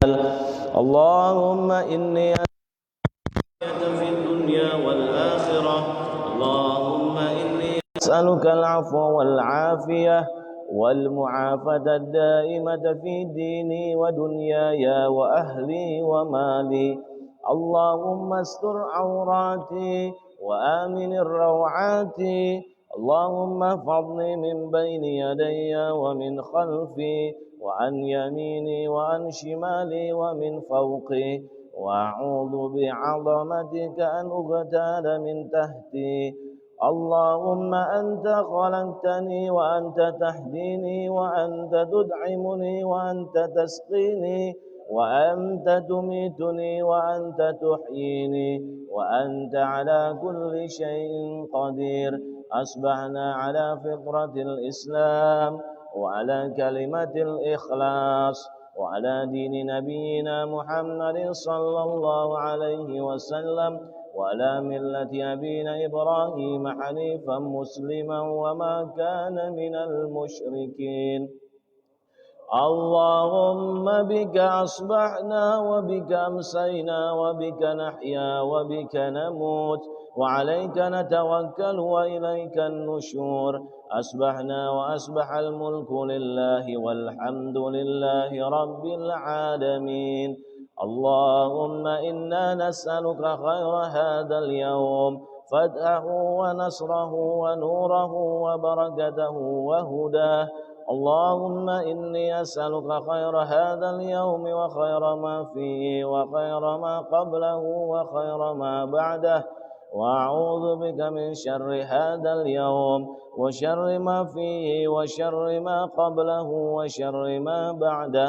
اللهم إني أسألك في الدنيا والآخرة. اللهم إني أسألك العفو والعافية والمعافاة الدائمة في ديني ودنياي وأهلي ومالي. اللهم استر عوراتي وآمن الروعاتي. اللهم احفظني من بين يدي ومن خلفي وعن يميني وعن شمالي ومن فوقي، وأعوذ بعظمتك أن أغتال من تحتي. اللهم أنت خلقتني وأنت تهديني وأنت تدعمني وأنت تسقيني وأنت تميتني وأنت تحييني وأنت على كل شيء قدير. أصبحنا على فطرة الإسلام وعلى كلمة الإخلاص وعلى دين نبينا محمد صلى الله عليه وسلم وعلى ملة أبينا إبراهيم حنيفا مسلما وما كان من المشركين. اللهم بك أصبحنا وبك أمسينا وبك نحيا وبك نموت وعليك نتوكل وإليك النشور. أصبحنا وأصبح الملك لله والحمد لله رب العالمين. اللهم إنا نسألك خير هذا اليوم، فتحه ونصره ونوره وبركته وهداه. اللهم إني أسألك خير هذا اليوم وخير ما فيه وخير ما قبله وخير ما بعده، وأعوذ بك من شر هذا اليوم وشر ما فيه وشر ما قبله وشر ما بعده.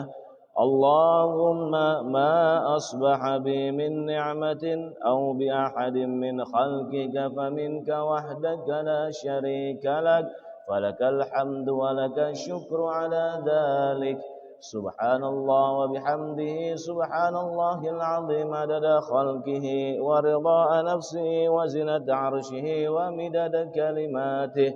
اللهم ما أصبح بي من نعمة أو بأحد من خلقك فمنك وحدك لا شريك لك، فلك الحمد ولك الشكر على ذلك. سبحان الله وبحمده سبحان الله العظيم عدد خلقه ورضاء نفسه وزنة عرشه ومدد كلماته.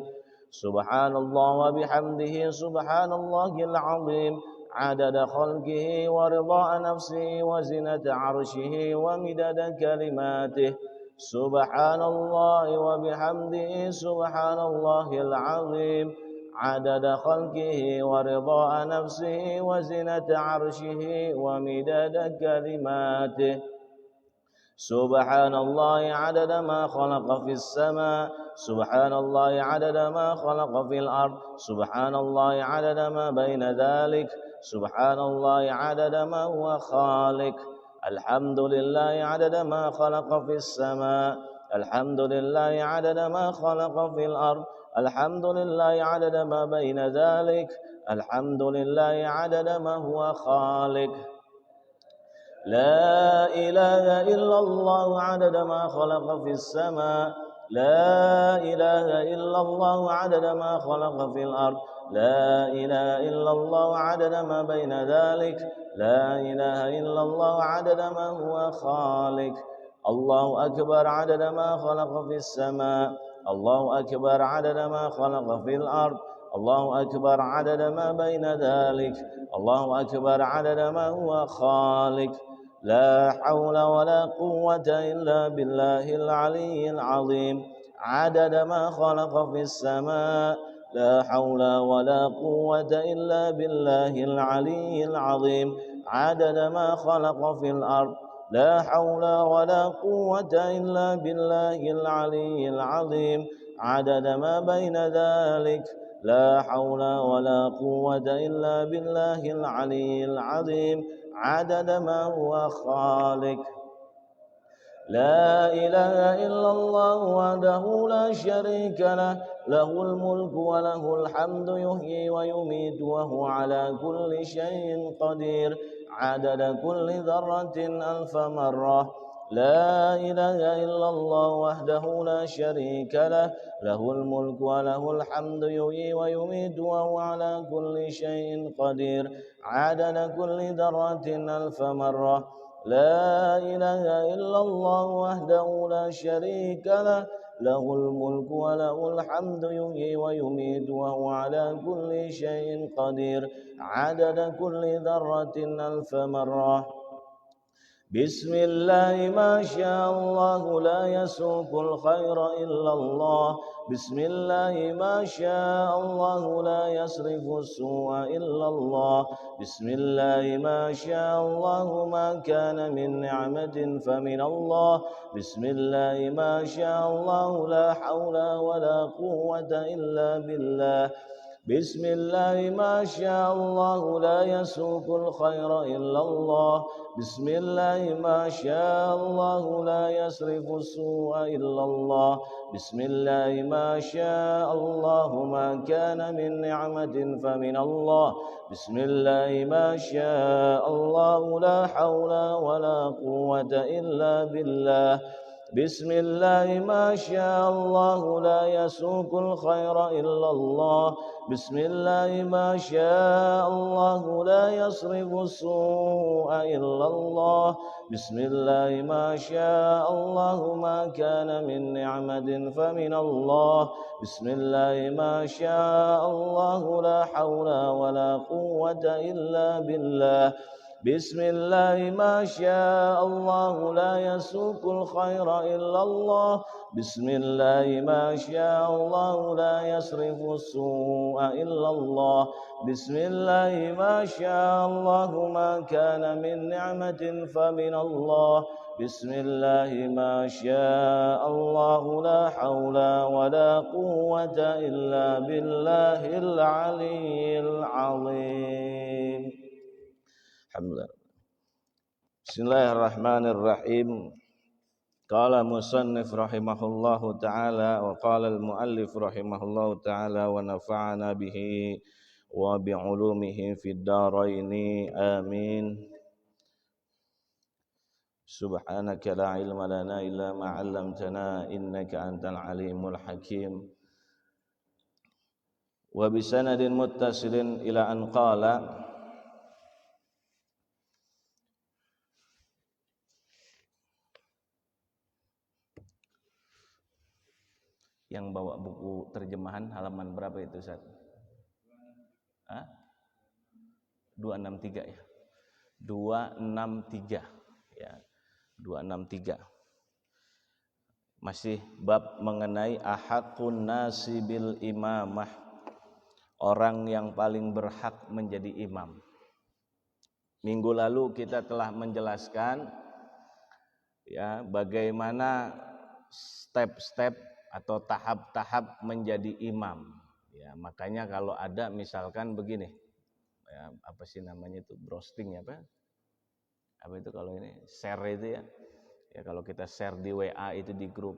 سبحان الله وبحمده سبحان الله العظيم عدد خلقه ورضاء نفسه وزنة عرشه ومدد كلماته. سبحان الله وبحمده سبحان الله العظيم عدد خلقه ورضاء نفسه وزنة عرشه ومداد كلماته. سبحان الله عدد ما خلق في السماء، سبحان الله عدد ما خلق في الأرض، سبحان الله عدد ما بين ذلك، سبحان الله عدد ما هو خالق. الحمد لله عدد ما خلق في السماء، الحمد لله عدد ما خلق في الأرض، الحمد لله عدد ما بين ذلك، الحمد لله عدد ما هو خالق. لا إله إلا الله عدد ما خلق في السماء، لا إله إلا الله عدد ما خلق في الأرض، لا إله إلا الله عدد ما بين ذلك، لا إله إلا الله عدد ما هو خالق. الله أكبر عدد ما خلق في السماء، الله أكبر عدد ما خلق في الأرض، الله أكبر عدد ما بين ذلك، الله أكبر عدد ما هو خالق. لا حول ولا قوة إلا بالله العلي العظيم عدد ما خلق في السماء، لا حول ولا قوة إلا بالله العلي العظيم عدد ما خلق في الأرض، لا حول ولا قوة إلا بالله العلي العظيم عدد ما بين ذلك، لا حول ولا قوة إلا بالله العلي العظيم عدد ما هو خالق. لا إله إلا الله وحده لا شريك له، له الملك وله الحمد يحيي ويميت وهو على كل شيء قدير عدد كل ذرة ألف مرة. لا إله إلا الله وحده لا شريك له، له الملك وله الحمد يحيي ويميت وهو على كل شيء قدير عدد كل ذرة ألف مرة. لا إله إلا الله وحده لا شريك له، له الملك وله الحمد يحيي ويميت وهو على كل شيء قدير عدد كل ذرة ألف مرة. بسم الله ما شاء الله لا يسوق الخير إلا الله. بسم الله ما شاء الله لا يصرف السوء إلا الله. بسم الله ما شاء الله ما كان من نعمة فمن الله. بسم الله ما شاء الله لا حول ولا قوة إلا بالله. بسم الله ما شاء الله لا يسوق الخير إلا الله. بسم الله ما شاء الله لا يصرف السوء إلا الله. بسم الله ما شاء الله ما كان من نعمة فمن الله. بسم الله ما شاء الله لا حول ولا قوة إلا بالله. بسم الله ما شاء الله لا يسوق الخير إلا الله. بسم الله ما شاء الله لا يصرف السوء إلا الله. بسم الله ما شاء الله ما كان من نعمة فمن الله. بسم الله ما شاء الله لا حول ولا قوة إلا بالله. بسم الله ما شاء الله لا يسوق الخير إلا الله. بسم الله ما شاء الله لا يصرف السوء إلا الله. بسم الله ما شاء الله ما كان من نعمة فمن الله. بسم الله ما شاء الله لا حول ولا قوة إلا بالله العلي العظيم. Alhamdulillah. Bismillahirrahmanirrahim. Qala musannif rahimahullahu ta'ala wa qala al-muallif rahimahullahu ta'ala wa nafa'ana bihi wa bi'ulumihi fid dharaini amin. Subhanaka la ilma lana illa ma 'allamtana innaka antal alimul hakim. Wa bi sanadin muttasilin ila an qala yang bawa buku terjemahan halaman berapa itu Ustaz? 263 ya. 263 ya. 263. Masih bab mengenai ahaqun nasi bil imamah. Orang yang paling berhak menjadi imam. Minggu lalu kita telah menjelaskan ya bagaimana step-step atau tahap-tahap menjadi imam. Ya, makanya kalau ada misalkan begini, ya, apa sih namanya itu browsing apa? Apa itu kalau ini share itu ya? Ya kalau kita share di WA itu di grup,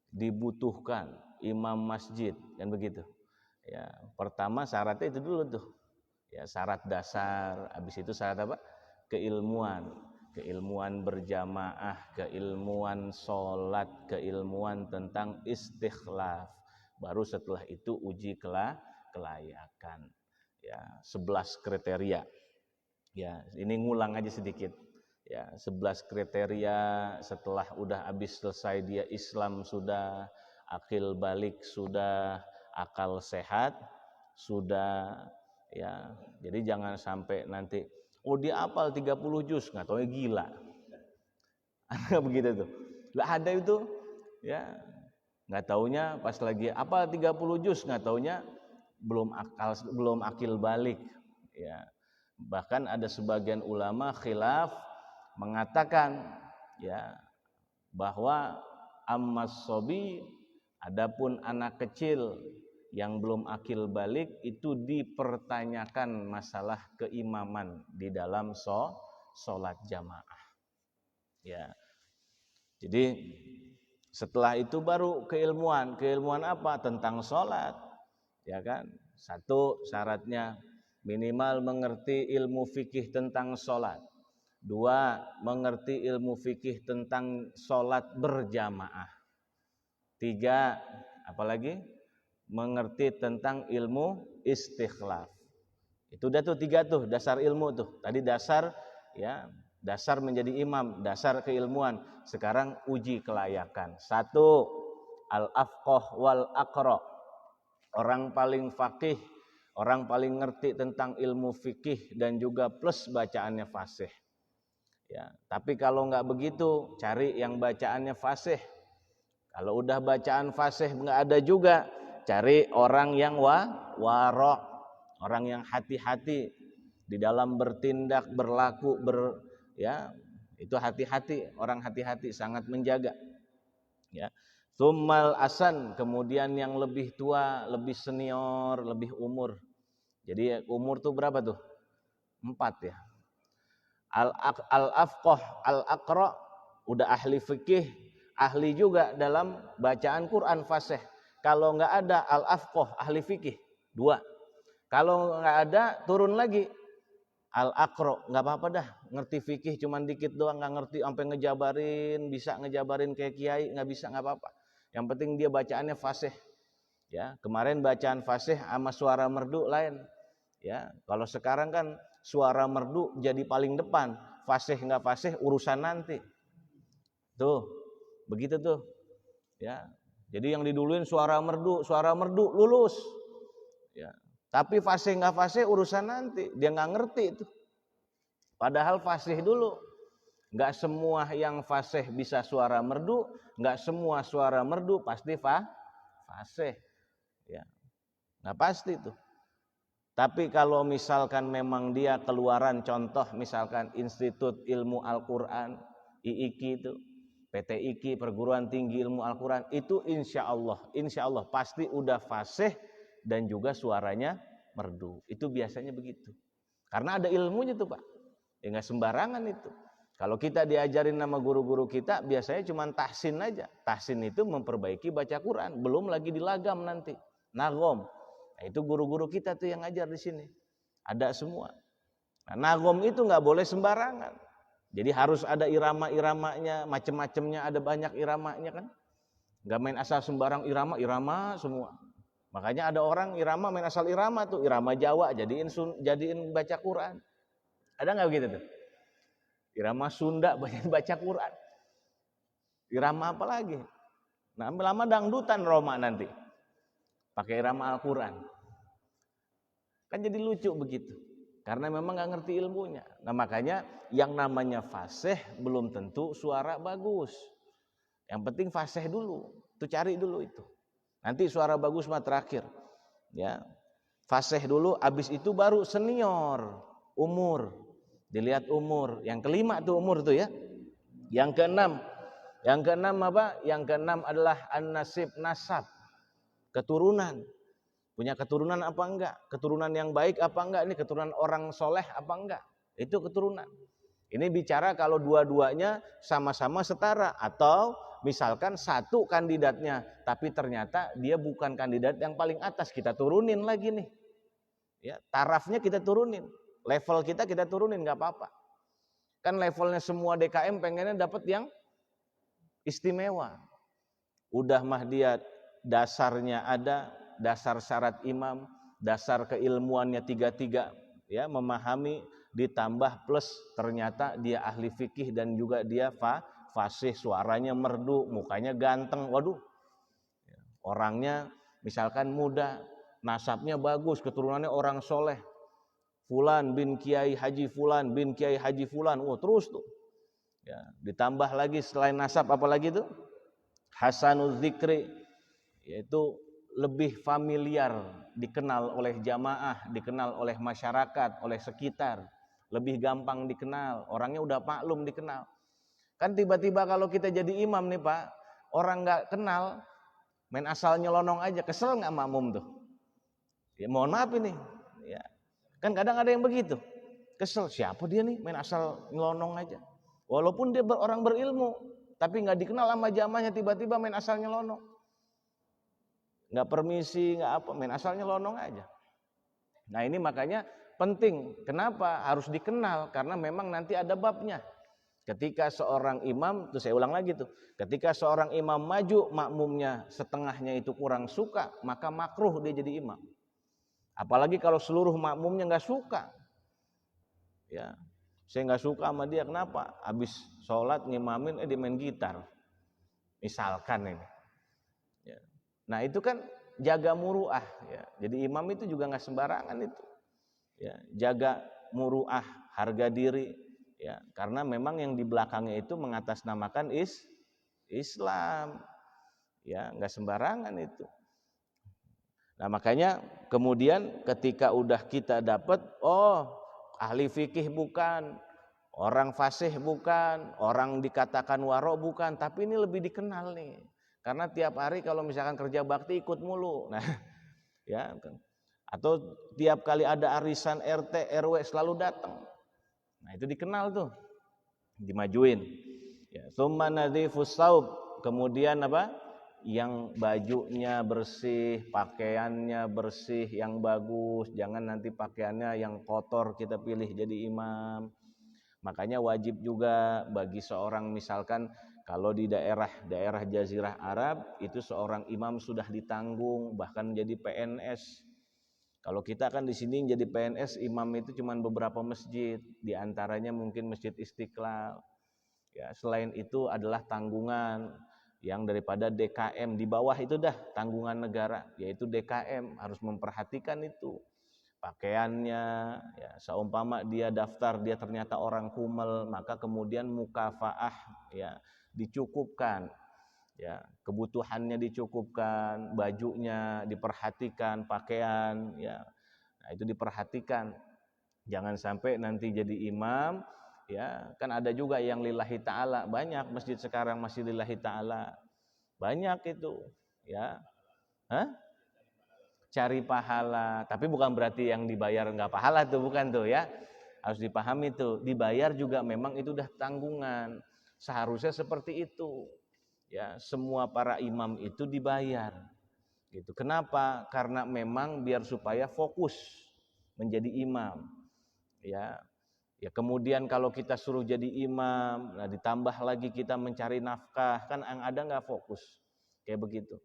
dibutuhkan imam masjid kan begitu. Ya, pertama syaratnya itu dulu tuh. Ya, syarat dasar, habis itu syarat apa? Keilmuan. Keilmuan berjamaah, keilmuan sholat, keilmuan tentang istikhlaf. Baru setelah itu uji kelayakan. Ya, 11 kriteria. Ya, ini ngulang aja sedikit. Ya, 11 kriteria setelah udah habis selesai dia Islam sudah, akil balik sudah, akal sehat sudah ya. Jadi jangan sampai nanti dia hafal 30 juz, nggak taunya gila. Ada begitu tuh. Nggak ada itu, ya. Nggak taunya pas lagi hafal 30 juz, nggak taunya belum akil balik. Ya. Bahkan ada sebagian ulama khilaf mengatakan ya bahwa ammas sobi, adapun anak kecil yang belum akil balik itu dipertanyakan masalah keimaman di dalam sholat jamaah. Ya, jadi setelah itu baru keilmuan. Keilmuan apa? Tentang sholat. Ya kan? Satu syaratnya minimal mengerti ilmu fikih tentang sholat. Dua, mengerti ilmu fikih tentang sholat berjamaah. Tiga, apalagi? Mengerti tentang ilmu istikhlaf. Itu udah tuh 3 tuh dasar ilmu tuh. Tadi dasar ya, dasar menjadi imam, dasar keilmuan. Sekarang uji kelayakan. 1, al-afqah wal aqra. Orang paling faqih, orang paling ngerti tentang ilmu fikih dan juga plus bacaannya fasih. Ya, tapi kalau nggak begitu, cari yang bacaannya fasih. Kalau udah bacaan fasih nggak ada juga, cari orang yang wara', orang yang hati-hati di dalam bertindak, berlaku, ya, itu hati-hati, orang hati-hati sangat menjaga. Ya. Tsummal asan, kemudian yang lebih tua, lebih senior, lebih umur. Jadi umur tuh berapa tuh? 4 ya. Al-afqah, al-aqra, udah ahli fikih, ahli juga dalam bacaan Quran fasih. Kalau nggak ada al-afqah, ahli fikih, 2. Kalau nggak ada, turun lagi al-aqra, nggak apa-apa dah, ngerti fikih cuman dikit doang, nggak ngerti sampai ngejabarin, bisa ngejabarin kayak kiai, nggak bisa, nggak apa-apa. Yang penting dia bacaannya fasih. Ya, kemarin bacaan fasih sama suara merdu lain. Ya, kalau sekarang kan suara merdu jadi paling depan, fasih nggak fasih urusan nanti. Tuh, begitu tuh. Ya, jadi yang diduluin suara merdu lulus. Ya, tapi fasih nggak fasih urusan nanti, dia nggak ngerti itu. Padahal fasih dulu. Nggak semua yang fasih bisa suara merdu, nggak semua suara merdu pasti fasih. Ya, nggak pasti tuh. Tapi kalau misalkan memang dia keluaran, contoh misalkan Institut Ilmu Al-Quran, IIKI itu, PT IKI, Perguruan Tinggi Ilmu Al-Quran, itu insya Allah pasti udah fasih dan juga suaranya merdu. Itu biasanya begitu. Karena ada ilmunya tuh Pak. Ya nggak sembarangan itu. Kalau kita diajarin nama guru-guru kita, biasanya cuma tahsin aja. Tahsin itu memperbaiki baca Quran, belum lagi dilagam nanti. Nagom. Nah, itu guru-guru kita tuh yang ngajar di sini. Ada semua. Nah, nagom itu nggak boleh sembarangan. Jadi harus ada irama-iramanya, macam-macamnya, ada banyak iramanya kan. Nggak main asal sembarang irama semua. Makanya ada orang irama main asal irama tuh, irama Jawa jadiin baca Quran. Ada nggak begitu tuh? Irama Sunda baca Quran. Irama apa lagi? Nah, lama dangdutan Roma nanti. Pakai irama Al-Quran. Kan jadi lucu begitu. Karena memang nggak ngerti ilmunya. Nah makanya yang namanya fasih belum tentu suara bagus. Yang penting fasih dulu. Itu cari dulu itu. Nanti suara bagus mah terakhir. Ya. Fasih dulu, abis itu baru senior. Umur. Dilihat umur. Yang kelima tuh umur tuh ya. Yang keenam apa? Yang keenam adalah an-nasib, nasab. Keturunan. Punya keturunan apa enggak? Keturunan yang baik apa enggak? Ini keturunan orang soleh apa enggak? Itu keturunan. Ini bicara kalau dua-duanya sama-sama setara. Atau misalkan satu kandidatnya, tapi ternyata dia bukan kandidat yang paling atas. Kita turunin lagi nih. Ya, tarafnya kita turunin. Level kita turunin, enggak apa-apa. Kan levelnya semua DKM pengennya dapat yang istimewa. Udah mah dia dasarnya ada, dasar syarat imam, dasar keilmuannya 3 ya, memahami, ditambah plus ternyata dia ahli fikih dan juga dia fasih, suaranya merdu, mukanya ganteng. Waduh. Orangnya misalkan muda, nasabnya bagus, keturunannya orang soleh. Fulan bin Kiai Haji Fulan bin Kiai Haji Fulan. Wah, terus tuh. Ya, ditambah lagi selain nasab apa lagi tuh? Hasanul Zikri, yaitu lebih familiar, dikenal oleh jamaah, dikenal oleh masyarakat, oleh sekitar, lebih gampang dikenal, orangnya udah maklum dikenal. Kan tiba-tiba kalau kita jadi imam nih Pak, orang nggak kenal, main asal nyelonong aja, kesel nggak makmum tuh? Ya mohon maaf ini, ya kan kadang ada yang begitu, kesel, siapa dia nih main asal nyelonong aja. Walaupun dia orang berilmu, tapi nggak dikenal sama jamaahnya, tiba-tiba main asal nyelonong. Nggak permisi, nggak apa, main asal nyelonong aja. Nah ini makanya penting. Kenapa harus dikenal? Karena memang nanti ada babnya. Ketika seorang imam, tuh saya ulang lagi tuh, ketika seorang imam maju, makmumnya setengahnya itu kurang suka, maka makruh dia jadi imam. Apalagi kalau seluruh makmumnya nggak suka. Ya, saya nggak suka sama dia, kenapa? Habis sholat ngimamin dia main gitar, misalkan ini. Nah itu kan jaga muruah ya. Jadi imam itu juga nggak sembarangan itu. Ya, jaga muruah, harga diri ya. Karena memang yang di belakangnya itu mengatasnamakan Islam. Ya, nggak sembarangan itu. Nah, makanya kemudian ketika udah kita dapat, oh, ahli fikih bukan, orang fasih bukan, orang dikatakan waro bukan, tapi ini lebih dikenal nih. Karena tiap hari kalau misalkan kerja bakti ikut mulu. Nah, ya kan. Atau tiap kali ada arisan RT, RW selalu datang. Nah, itu dikenal tuh. Dimajuin. Ya, tsumma nadhifus saub. Kemudian apa? Yang bajunya bersih, pakaiannya bersih, yang bagus. Jangan nanti pakaiannya yang kotor kita pilih jadi imam. Makanya wajib juga bagi seorang misalkan kalau di daerah Jazirah Arab itu seorang imam sudah ditanggung bahkan jadi PNS. Kalau kita kan di sini jadi PNS, imam itu cuma beberapa masjid, di antaranya mungkin Masjid Istiqlal. Ya, selain itu adalah tanggungan yang daripada DKM, di bawah itu dah tanggungan negara, yaitu DKM harus memperhatikan itu. Pakaiannya, ya, seumpama dia daftar dia ternyata orang kumel, maka kemudian mukafaah ya dicukupkan. Ya, kebutuhannya dicukupkan, bajunya diperhatikan, pakaian ya. Nah, itu diperhatikan. Jangan sampai nanti jadi imam ya, kan ada juga yang lillahi taala, banyak masjid sekarang masih lillahi taala. Banyak itu, ya. Hah? Cari pahala, tapi bukan berarti yang dibayar enggak pahala tuh, bukan tuh ya. Harus dipahami tuh, dibayar juga memang itu udah tanggungan. Seharusnya seperti itu. Ya, semua para imam itu dibayar. Gitu. Kenapa? Karena memang biar supaya fokus menjadi imam. Ya. Ya, kemudian kalau kita suruh jadi imam, nah ditambah lagi kita mencari nafkah, kan yang ada nggak fokus. Kayak begitu.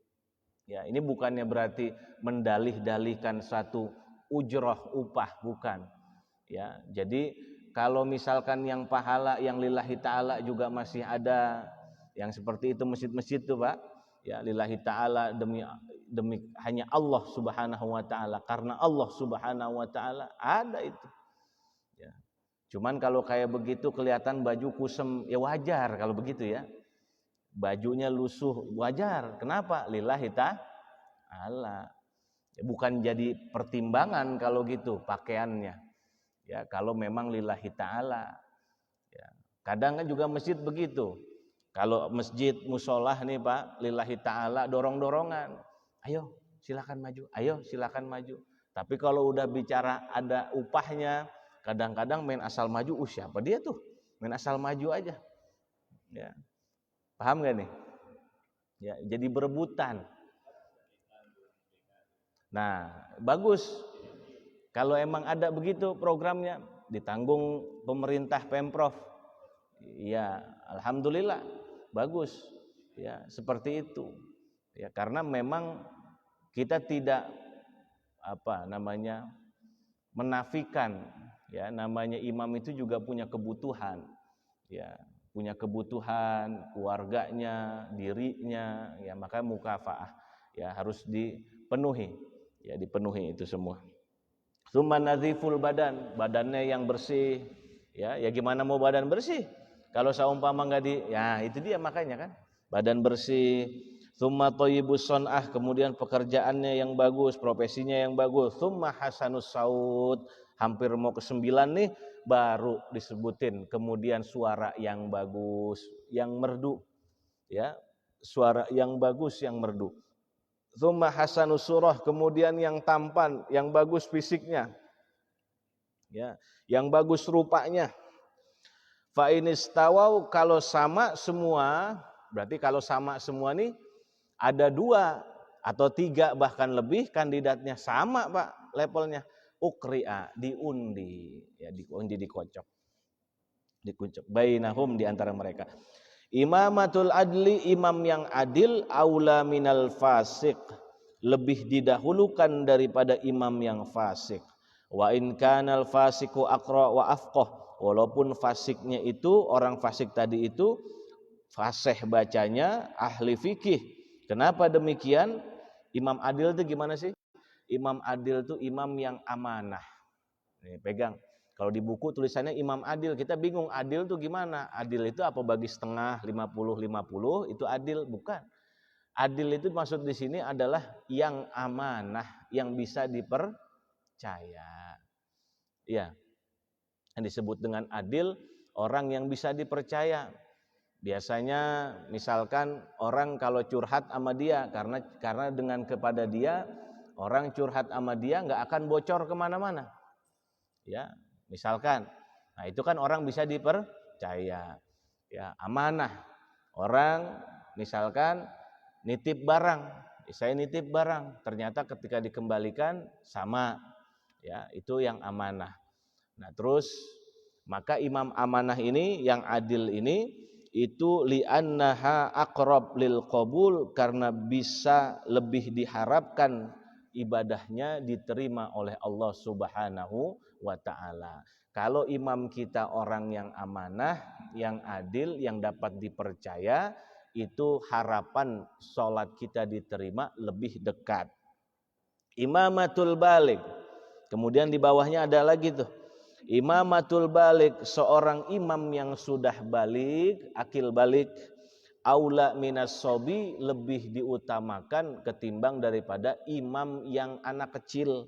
Ya, ini bukannya berarti mendalih-dalihkan satu ujroh upah, bukan. Ya, jadi kalau misalkan yang pahala yang lillahi ta'ala juga masih ada, yang seperti itu masjid-masjid tuh Pak, ya lillahi ta'ala demi hanya Allah subhanahu wa ta'ala, karena Allah subhanahu wa ta'ala, ada itu ya. Cuman kalau kayak begitu kelihatan baju kusem, ya wajar kalau begitu ya, bajunya lusuh, wajar. Kenapa? Lillahi ta'ala ya, bukan jadi pertimbangan kalau gitu pakaiannya ya, kalau memang lillahi ta'ala ya. Kadang kan juga masjid begitu. Kalau masjid musolah nih Pak, lillahi ta'ala, dorong-dorongan. Ayo silakan maju, ayo silakan maju. Tapi kalau udah bicara ada upahnya, kadang-kadang main asal maju, siapa dia tuh? Main asal maju aja. Ya. Paham gak nih? Ya, jadi berebutan. Nah, bagus. Kalau emang ada begitu programnya, ditanggung pemerintah Pemprov. Ya, alhamdulillah. Bagus ya, seperti itu ya, karena memang kita tidak menafikan ya, namanya imam itu juga punya kebutuhan ya, punya kebutuhan keluarganya, dirinya ya, maka mukafaah ya harus dipenuhi ya, dipenuhi itu semua. Tsumma nadziful badan, badannya yang bersih ya. Ya gimana mau badan bersih kalau saumpama enggak ya itu dia, makanya kan badan bersih. Tsumma thayyibus sun'ah, kemudian pekerjaannya yang bagus, profesinya yang bagus. Tsumma hasanus saut, hampir mau ke-9 nih baru disebutin, kemudian suara yang bagus, yang merdu ya, suara yang bagus, yang merdu. Tsumma hasanus surah, kemudian yang tampan, yang bagus fisiknya ya, yang bagus rupanya. Fa inistawau, kalau sama semua, berarti kalau sama semua nih ada 2 atau 3 bahkan lebih kandidatnya sama Pak levelnya, ukri'a, diundi ya, diundi, dikocok bainahum, di antara mereka. Imamatul adli, imam yang adil, aula minal fasik, lebih didahulukan daripada imam yang fasik. Wa in kanal fasiku aqra wa afqah, walaupun fasiknya itu, orang fasik tadi itu fasih bacanya, ahli fikih. Kenapa demikian? Imam adil itu gimana sih? Imam adil itu imam yang amanah. Nih, pegang. Kalau di buku tulisannya imam adil, kita bingung adil itu gimana? Adil itu apa bagi setengah, 50-50 itu adil? Bukan. Adil itu maksud di sini adalah yang amanah, yang bisa dipercaya. Ya, yang disebut dengan adil, orang yang bisa dipercaya. Biasanya misalkan orang kalau curhat sama dia, karena dengan kepada dia, orang curhat sama dia nggak akan bocor kemana-mana. Ya, misalkan, nah itu kan orang bisa dipercaya. Ya, amanah. Orang misalkan nitip barang, saya nitip barang, ternyata ketika dikembalikan sama, ya itu yang amanah. Nah terus maka imam amanah ini yang adil ini itu li'annaha aqrab lil qabul, karena bisa lebih diharapkan ibadahnya diterima oleh Allah Subhanahu wa taala. Kalau imam kita orang yang amanah, yang adil, yang dapat dipercaya, itu harapan sholat kita diterima lebih dekat. Imamatul balik. Kemudian di bawahnya ada lagi tuh. Imamatul balik, seorang imam yang sudah balik, akil balik, aula minas sobi, lebih diutamakan ketimbang daripada imam yang anak kecil.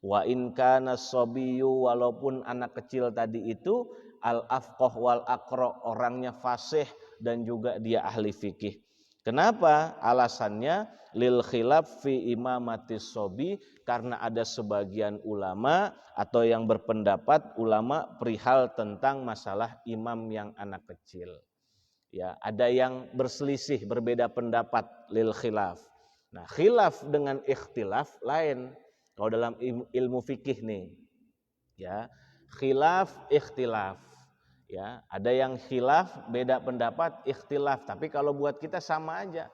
Wa in kana sobiyu, walaupun anak kecil tadi itu al afqah wal aqra, orangnya fasih dan juga dia ahli fikih. Kenapa? Alasannya lil khilaf fi imamatis sobi, karena ada sebagian ulama atau yang berpendapat ulama perihal tentang masalah imam yang anak kecil. Ya, ada yang berselisih, berbeda pendapat, lil khilaf. Nah, khilaf dengan ikhtilaf lain. Kalau dalam ilmu fikih nih, ya, khilaf, ikhtilaf. Ya, ada yang khilaf, beda pendapat, ikhtilaf. Tapi kalau buat kita sama aja.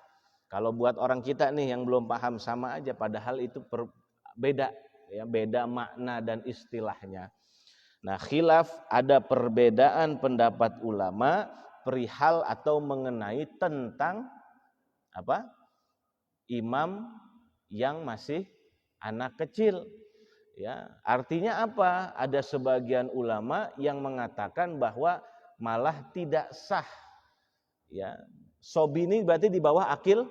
Kalau buat orang kita nih yang belum paham sama aja, padahal itu beda, ya, beda makna dan istilahnya. Nah, khilaf ada perbedaan pendapat ulama perihal atau mengenai tentang apa? Imam yang masih anak kecil. Ya, artinya apa? Ada sebagian ulama yang mengatakan bahwa malah tidak sah. Ya, sobi ini berarti di bawah akil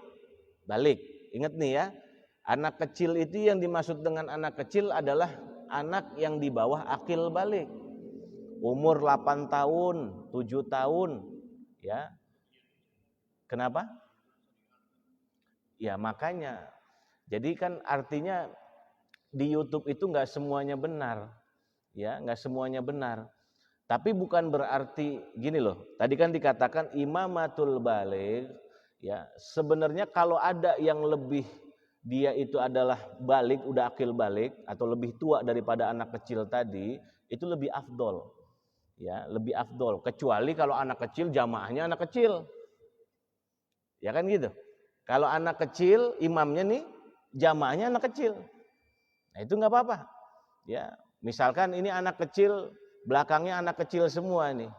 balik. Ingat nih ya, anak kecil itu yang dimaksud dengan anak kecil adalah anak yang di bawah akil balik. Umur 8 tahun, 7 tahun, ya. Kenapa? Ya makanya. Jadi kan artinya di YouTube itu nggak semuanya benar, ya, nggak semuanya benar. Tapi bukan berarti gini loh. Tadi kan dikatakan imamatul baligh, ya. Sebenarnya kalau ada yang lebih, dia itu adalah balik, udah akil balik atau lebih tua daripada anak kecil tadi, itu lebih afdol, ya, lebih afdol. Kecuali kalau anak kecil jamaahnya anak kecil, ya kan gitu. Kalau anak kecil imamnya nih jamaahnya anak kecil. Nah, itu nggak apa-apa. Ya, misalkan ini anak kecil, belakangnya anak kecil semua nih.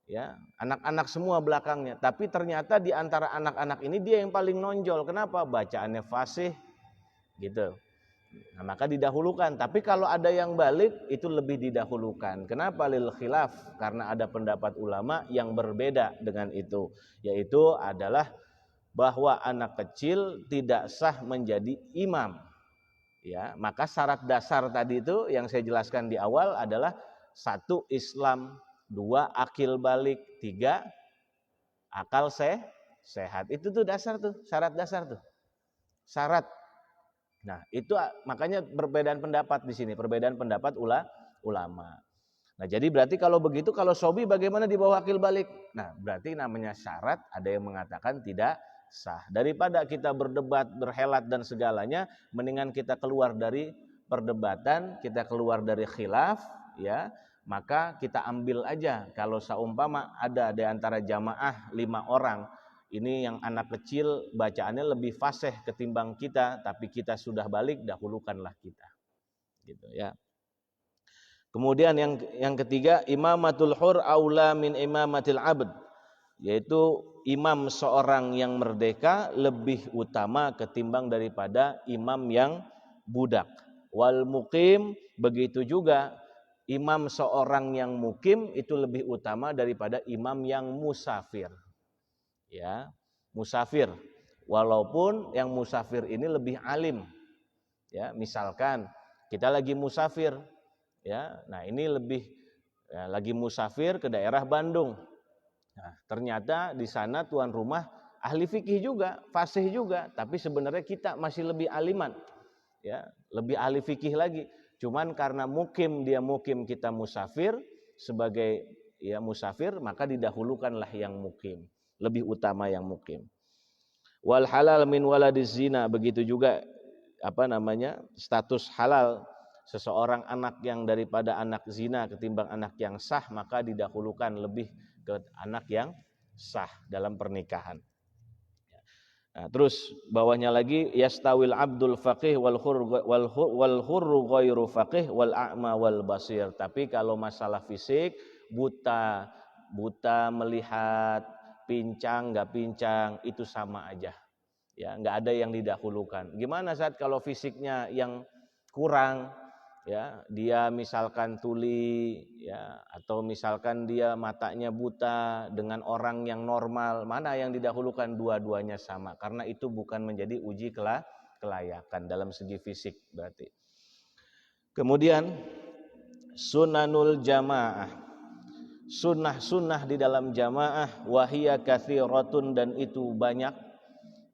Ya, anak-anak semua belakangnya. Tapi ternyata di antara anak-anak ini dia yang paling nonjol. Kenapa? Bacaannya fasih gitu. Nah, maka didahulukan. Tapi kalau ada yang balik itu lebih didahulukan. Kenapa lil khilaf? Karena ada pendapat ulama yang berbeda dengan itu, yaitu adalah bahwa anak kecil tidak sah menjadi imam. Ya, maka syarat dasar tadi itu yang saya jelaskan di awal adalah 1 Islam, 2 akil balik, 3 akal sehat. Itu tuh dasar tuh, syarat dasar tuh. Syarat. Nah, itu makanya perbedaan pendapat di sini, perbedaan pendapat ulama. Nah, jadi berarti kalau begitu, kalau sobi bagaimana di bawah akil balik? Nah, berarti namanya syarat, ada yang mengatakan tidak sah. Daripada kita berdebat, berhelat dan segalanya, mendingan kita keluar dari perdebatan, kita keluar dari khilaf, ya. Maka kita ambil aja kalau seumpama ada di antara jamaah 5 orang, ini yang anak kecil bacaannya lebih fasih ketimbang kita, tapi kita sudah balik, dahulukanlah kita. Gitu ya. Kemudian yang ketiga, imamatul hur aula min imamatil abd. yaitu imam seorang yang merdeka lebih utama ketimbang daripada imam yang budak. Wal muqim, begitu juga imam seorang yang mukim itu lebih utama daripada imam yang musafir. Ya, musafir. Walaupun yang musafir ini lebih alim. Ya, misalkan kita lagi musafir, ya. Nah, ini lagi musafir ke daerah Bandung. Nah, ternyata di sana tuan rumah ahli fikih juga, fasih juga, tapi sebenarnya kita masih lebih aliman, ya, lebih ahli fikih lagi. Cuman karena dia mukim, kita musafir, sebagai ya musafir, maka didahulukanlah yang mukim, lebih utama yang mukim. Wal halal min waladiz zina, begitu juga status halal seseorang anak yang daripada anak zina ketimbang anak yang sah, maka didahulukan lebih ke anak yang sah dalam pernikahan. Nah, terus bawahnya lagi yastawil abdul faqih wal hurru ghairu faqih wal a'ma wal basir. Tapi kalau masalah fisik, buta melihat, pincang nggak pincang, itu sama aja. Ya, nggak ada yang didahulukan. Gimana saat kalau fisiknya yang kurang, ya, dia misalkan tuli, ya, atau misalkan dia matanya buta dengan orang yang normal, mana yang didahulukan? Dua-duanya sama, karena itu bukan menjadi uji kelayakan dalam segi fisik berarti. Kemudian sunanul jamaah, sunnah di dalam jamaah, wahia katsiratun, dan itu banyak.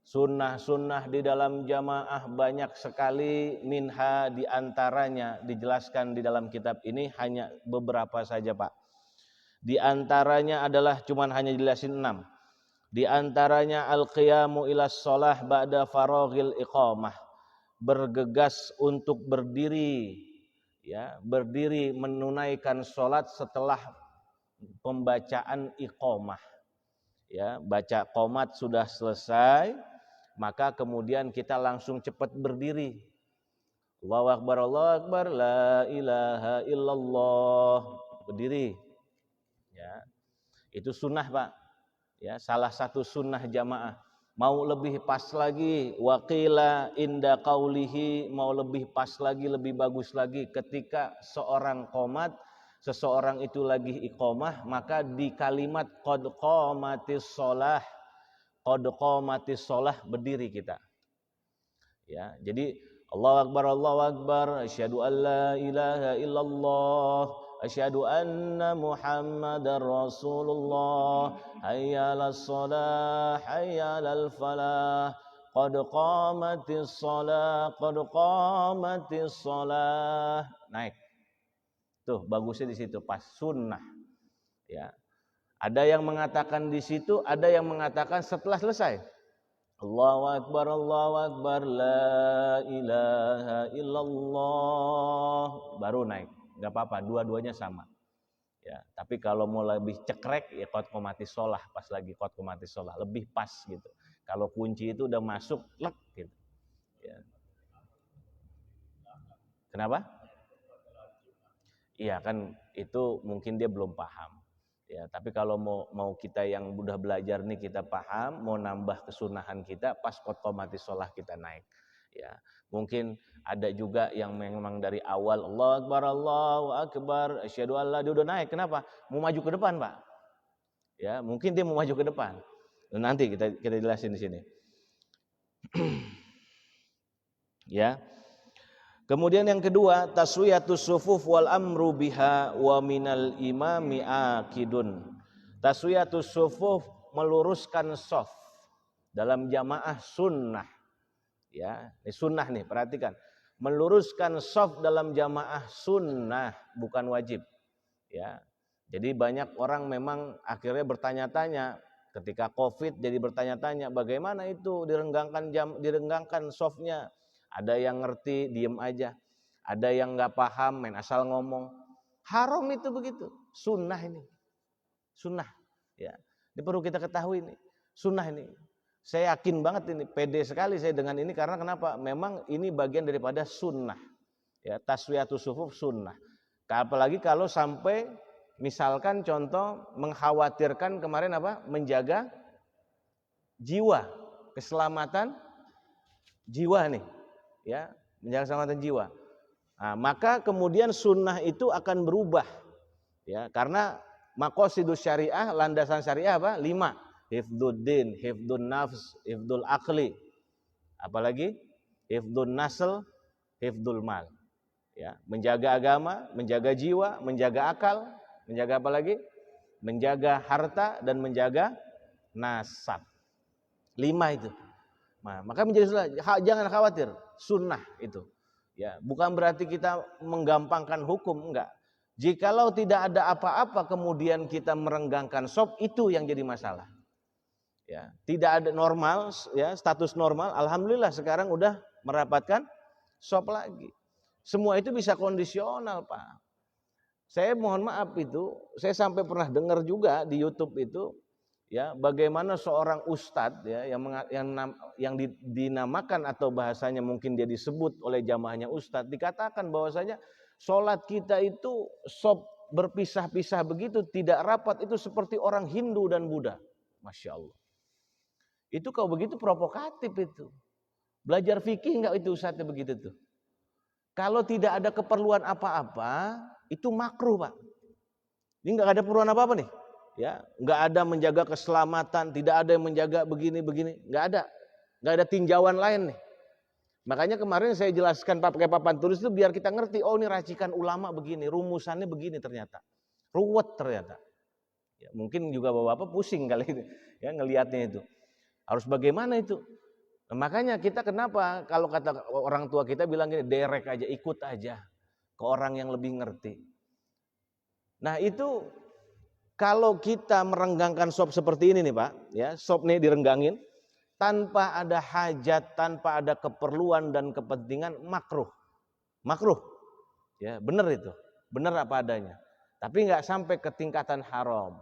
Sunnah di dalam jamaah banyak sekali, minha diantaranya dijelaskan di dalam kitab ini hanya beberapa saja Pak. Di antaranya adalah cuman hanya dijelasin 6. Di antaranya al-qiyamu ilas sholah ba'da faraghil iqamah, bergegas untuk berdiri, ya, berdiri menunaikan sholat setelah pembacaan iqamah, ya, baca qomat sudah selesai, maka kemudian kita langsung cepat berdiri. Allahu akbar, Allahu akbar, la ilaha illallah, berdiri. Ya, itu sunnah Pak. Ya, salah satu sunnah jamaah. Mau lebih pas lagi, waqila inda qaulihi, mau lebih pas lagi, lebih bagus lagi ketika seorang qomat, seseorang itu lagi iqamah, maka di kalimat qad qamatis shalah, qad qamatis shalah, berdiri kita. Ya, jadi Allahu akbar, asyhadu an la ilaha illallah, asyhadu anna Muhammadar Rasulullah, hayyalas shalah, hayyalal falah, qad qamatis shalah, qad qamatis shalah. Naik. Tuh, bagusnya di situ pas sunnah. Ya. Ada yang mengatakan di situ, ada yang mengatakan setelah selesai. Allahu akbar, la ilaha illallah, baru naik. Enggak apa-apa, dua-duanya sama. Ya, tapi kalau mau lebih cekrek, ya qad qomatis shalah, pas lagi qad qomatis shalah, lebih pas gitu. Kalau kunci itu udah masuk, lek gitu. Ya. Kenapa? Iya kan, itu mungkin dia belum paham. Ya, tapi kalau mau kita yang udah belajar nih, kita paham, mau nambah kesunahan kita, pas qad qomatis shalah kita naik. Ya, mungkin ada juga yang memang dari awal Allahu akbar, asyhadu alla, dia udah naik. Kenapa? Mau maju ke depan, Pak. Ya, mungkin dia mau maju ke depan. Nanti kita jelasin di sini. Ya. Kemudian yang kedua, taswiyatus sufuf wal amru biha wa minal imami akidun. Taswiyatus sufuf, meluruskan shaf dalam jamaah sunnah. Ya, ini sunnah nih, perhatikan. Meluruskan shaf dalam jamaah sunnah, bukan wajib. Ya. Jadi banyak orang memang akhirnya bertanya-tanya ketika Covid, jadi bertanya-tanya bagaimana itu direnggangkan shafnya. Ada yang ngerti, diem aja. Ada yang nggak paham, main asal ngomong. Haram itu begitu. Sunnah ini. Sunnah. Ya. Ini perlu kita ketahui ini. Sunnah ini. Saya yakin banget ini. Pede sekali saya dengan ini. Karena kenapa? Memang ini bagian daripada sunnah. Ya, taswiyatus sufuf sunnah. Apalagi kalau sampai misalkan contoh mengkhawatirkan kemarin apa? Menjaga jiwa, keselamatan jiwa nih, ya, menjaga keselamatan jiwa. Nah, maka kemudian sunnah itu akan berubah, ya, karena maqasidus syariah, landasan syariah apa? 5. Hifdzuddin, hifdzun nafs, hifdzul aqli. Apalagi hifdzun nasl, hifdzul mal. Ya, menjaga agama, menjaga jiwa, menjaga akal, menjaga apa lagi? Menjaga harta dan menjaga nasab. 5 itu. Nah, maka menjadi sunnah. Jangan khawatir, sunnah itu. Ya, bukan berarti kita menggampangkan hukum, enggak. Jikalau tidak ada apa-apa kemudian kita merenggangkan shop, itu yang jadi masalah. Ya, tidak ada normal, ya, status normal. Alhamdulillah sekarang udah merapatkan shop lagi. Semua itu bisa kondisional, Pak. Saya mohon maaf itu, saya sampai pernah dengar juga di YouTube itu, ya, bagaimana seorang ustadz, ya, yang dinamakan atau bahasanya mungkin dia disebut oleh jamaahnya ustadz, dikatakan bahwasanya sholat kita itu shop berpisah-pisah begitu, tidak rapat, itu seperti orang Hindu dan Buddha. Masya Allah. Itu kalau begitu provokatif itu. Belajar fikih enggak itu ustadznya begitu tuh. Kalau tidak ada keperluan apa-apa, itu makruh, Pak. Ini enggak ada keperluan apa-apa nih. Ya, enggak ada menjaga keselamatan, tidak ada yang menjaga begini-begini, enggak ada. Enggak ada tinjauan lain nih. Makanya kemarin saya jelaskan pakai papan tulis itu biar kita ngerti, oh ini racikan ulama begini, rumusannya begini ternyata. Ruwet ternyata. Ya, mungkin juga Bapak-bapak pusing kali ini ya ngelihatnya itu. Harus bagaimana itu? Nah, makanya kita kenapa kalau kata orang tua kita bilang gini, derek aja, ikut aja ke orang yang lebih ngerti. Nah, itu kalau kita merenggangkan shop seperti ini nih, Pak, ya, shop nih direnggangin tanpa ada hajat, tanpa ada keperluan dan kepentingan, makruh. Makruh. Ya, benar itu. Benar apa adanya. Tapi enggak sampai ke tingkatan haram.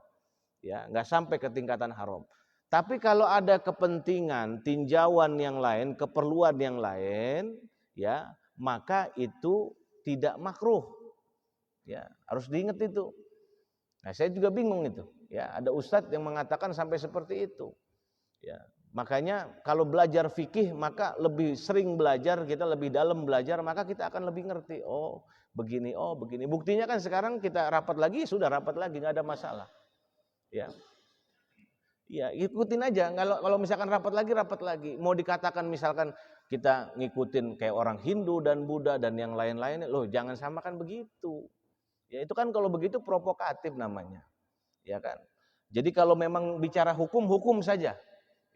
Ya, enggak sampai ke tingkatan haram. Tapi kalau ada kepentingan, tinjauan yang lain, keperluan yang lain, ya, maka itu tidak makruh. Ya, harus diingat itu. Nah, saya juga bingung itu. Ya, ada ustadz yang mengatakan sampai seperti itu. Ya, makanya kalau belajar fikih maka lebih sering belajar, kita lebih dalam belajar, maka kita akan lebih ngerti. Oh, begini, oh begini. Buktinya kan sekarang kita rapat lagi, sudah rapat lagi, nggak ada masalah. Ya. Ya, ikutin aja. Kalau misalkan rapat lagi. Mau dikatakan misalkan kita ngikutin kayak orang Hindu dan Buddha dan yang lain-lain, loh jangan samakan begitu. Ya itu kan kalau begitu provokatif namanya. Ya kan? Jadi kalau memang bicara hukum saja.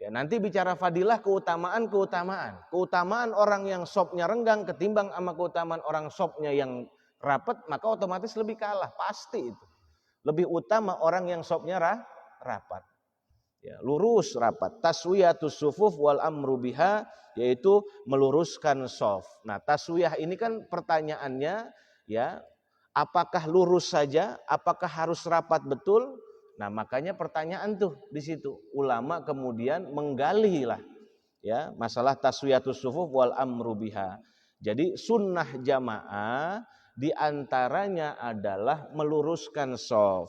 Ya, nanti bicara fadilah keutamaan. Keutamaan orang yang shopnya renggang ketimbang sama keutamaan orang shopnya yang rapat, maka otomatis lebih kalah, pasti itu. Lebih utama orang yang shopnya rapat. Ya, lurus rapat. Taswiyatus sufuf wal amru biha, yaitu meluruskan shaf. Nah, taswiyah ini kan pertanyaannya, ya, apakah lurus saja, apakah harus rapat betul? Nah, makanya pertanyaan tuh di situ. Ulama kemudian menggali lah, ya, masalah taswiyatus sufuf wal amru biha. Jadi sunnah jamaah diantaranya adalah meluruskan shaf.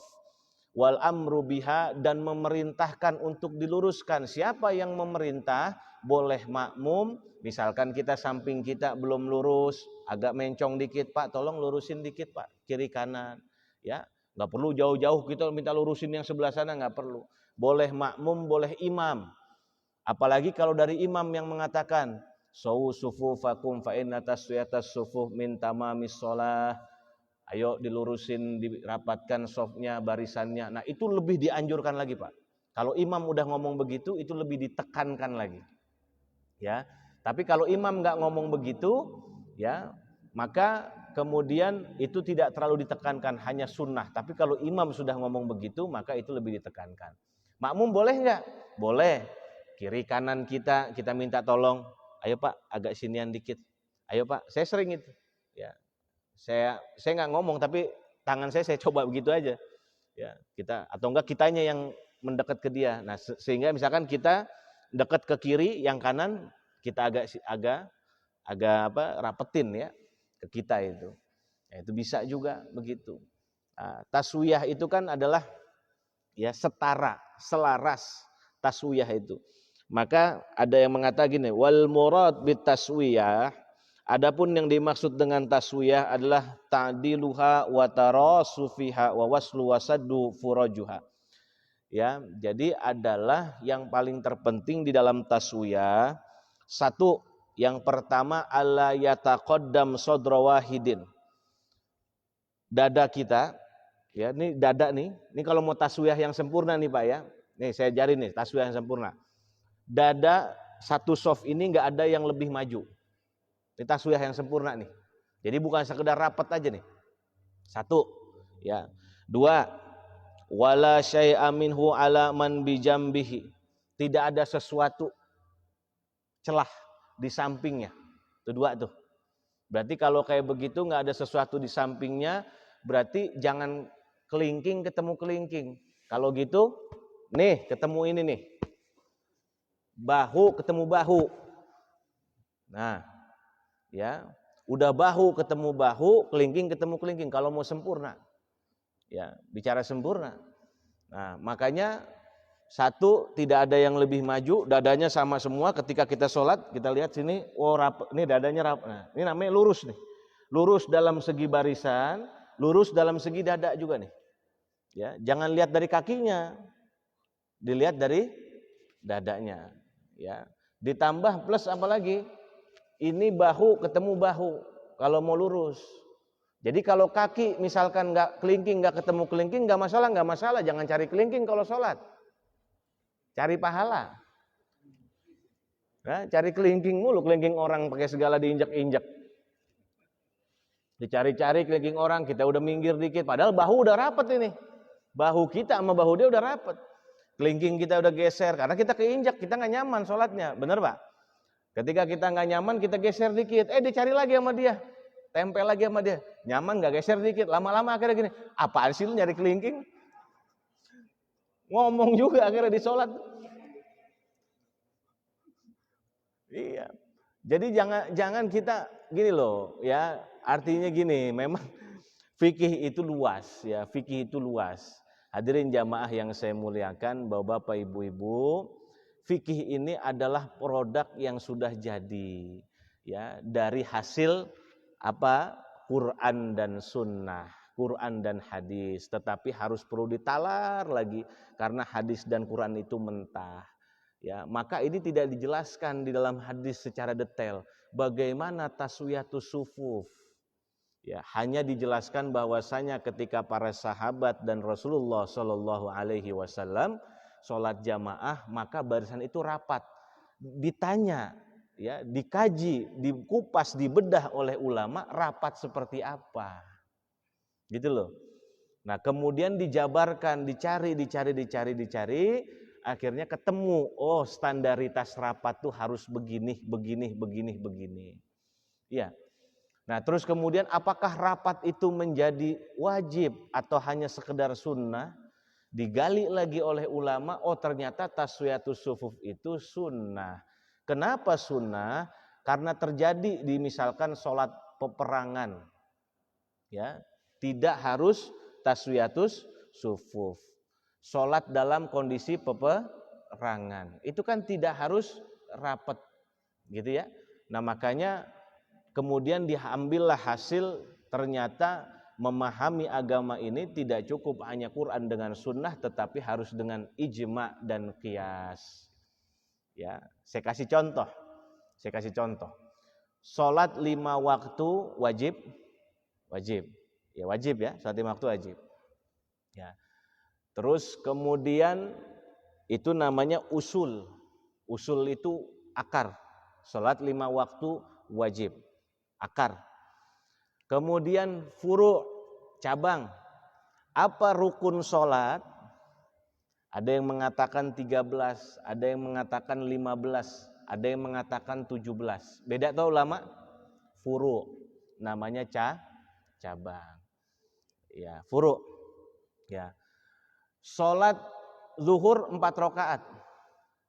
Wal amru biha, dan memerintahkan untuk diluruskan. Siapa yang memerintah? Boleh makmum, misalkan kita samping kita belum lurus, agak mencong dikit, Pak tolong lurusin dikit Pak, kiri kanan. Ya, nggak perlu jauh-jauh kita minta lurusin yang sebelah sana, nggak perlu. Boleh makmum, boleh imam. Apalagi kalau dari imam yang mengatakan, sawu sufufakum fa inna taswiyatas sufuf min tamamis shalah. Ayo dilurusin, dirapatkan softnya, barisannya. Nah itu lebih dianjurkan lagi Pak. Kalau imam udah ngomong begitu, itu lebih ditekankan lagi. Ya, tapi kalau imam nggak ngomong begitu, ya, maka kemudian itu tidak terlalu ditekankan, hanya sunnah. Tapi kalau imam sudah ngomong begitu, maka itu lebih ditekankan. Makmum boleh nggak? Boleh. Kiri kanan kita minta tolong. Ayo Pak, agak sinian dikit. Ayo Pak, saya sering itu. Ya. Saya nggak ngomong tapi tangan saya coba begitu aja, ya kita atau enggak kitanya yang mendekat ke dia. Nah sehingga misalkan kita dekat ke kiri, yang kanan kita agak rapetin ya ke kita itu. Nah, itu bisa juga begitu. Taswiyah itu kan adalah ya setara, selaras, taswiyah itu. Maka ada yang mengatakan gini, wal murad bit taswiyah, adapun yang dimaksud dengan taswiyah adalah ta'diluha wa tarasufiha wa waslu wasaddu furajuha. Ya, jadi adalah yang paling terpenting di dalam taswiyah, satu, yang pertama alla yataqaddam sadra wahidin. Dada kita, ya, ini dada nih. Ini kalau mau taswiyah yang sempurna nih Pak ya. Nih saya ajarin nih taswiyah yang sempurna. Dada satu soft ini nggak ada yang lebih maju. Ini taswiyah yang sempurna nih. Jadi bukan sekedar rapat aja nih. Satu, ya. Dua, wala syai'a minhu ala man bijambihi. Tidak ada sesuatu celah di sampingnya. Itu dua tuh. Berarti kalau kayak begitu nggak ada sesuatu di sampingnya, berarti jangan kelingking ketemu kelingking. Kalau gitu, nih ketemu ini nih. Bahu ketemu bahu. Nah, ya, udah bahu ketemu bahu, kelingking ketemu kelingking kalau mau sempurna. Ya, bicara sempurna. Nah, makanya satu, tidak ada yang lebih maju, dadanya sama semua. Ketika kita sholat, kita lihat sini, oh rapat, ini dadanya rapat. Nah, ini namanya lurus nih. Lurus dalam segi barisan, lurus dalam segi dada juga nih. Ya, jangan lihat dari kakinya, dilihat dari dadanya. Ya, ditambah plus apa lagi? Ini bahu ketemu bahu kalau mau lurus. Jadi kalau kaki misalkan nggak kelingking, nggak ketemu kelingking, nggak masalah. Jangan cari kelingking kalau sholat. Cari pahala. Nah, cari kelingking mulu, kelingking orang pakai segala diinjak-injak. Dicari-cari kelingking orang, kita udah minggir dikit, padahal bahu udah rapet ini. Bahu kita sama bahu dia udah rapet. Kelingking kita udah geser, karena kita keinjak, kita nggak nyaman sholatnya, bener Pak? Ketika kita nggak nyaman, kita geser dikit, dicari lagi sama dia, tempel lagi sama dia, nyaman nggak geser dikit, lama-lama akhirnya gini, apaan sih lu nyari kelingking? Ngomong juga akhirnya di sholat. Iya. Jadi jangan kita gini loh, ya. Artinya gini, memang fikih itu luas, ya. Fikih itu luas. Hadirin jamaah yang saya muliakan, Bapak-bapak, Ibu-ibu, fikih ini adalah produk yang sudah jadi, ya, dari hasil apa? Quran dan sunnah. Quran dan hadis, tetapi harus perlu ditalar lagi karena hadis dan Quran itu mentah. Ya, maka ini tidak dijelaskan di dalam hadis secara detail bagaimana taswiyatus sufuf. Ya, hanya dijelaskan bahwasanya ketika para sahabat dan Rasulullah Shallallahu alaihi wasallam sholat jamaah, maka barisan itu rapat. Ditanya, ya, dikaji, dikupas, dibedah oleh ulama, rapat seperti apa. Gitu loh. Nah, kemudian dijabarkan, dicari, akhirnya ketemu, oh standaritas rapat tuh harus begini. Ya. Nah, terus kemudian apakah rapat itu menjadi wajib atau hanya sekedar sunnah? Digali lagi oleh ulama, oh ternyata taswiyatus sufuf itu sunnah. Kenapa sunnah? Karena terjadi di misalkan sholat peperangan. Ya. Tidak harus taswiyatus sufuf. Sholat dalam kondisi peperangan. Itu kan tidak harus rapat. Gitu ya. Nah makanya kemudian diambillah hasil, ternyata memahami agama ini tidak cukup hanya Quran dengan sunnah, tetapi harus dengan ijma dan qiyas. Ya, saya kasih contoh. Sholat 5 waktu wajib. Ya wajib ya, sholat 5 waktu wajib. Ya. Terus kemudian itu namanya usul. Usul itu akar. Sholat 5 waktu wajib. Akar. Kemudian furu', cabang. Apa rukun sholat? Ada yang mengatakan 13, ada yang mengatakan 15, ada yang mengatakan 17. Beda tau ulama? Furu', namanya cabang. Ya, furu'. Ya. Salat zuhur 4 rakaat.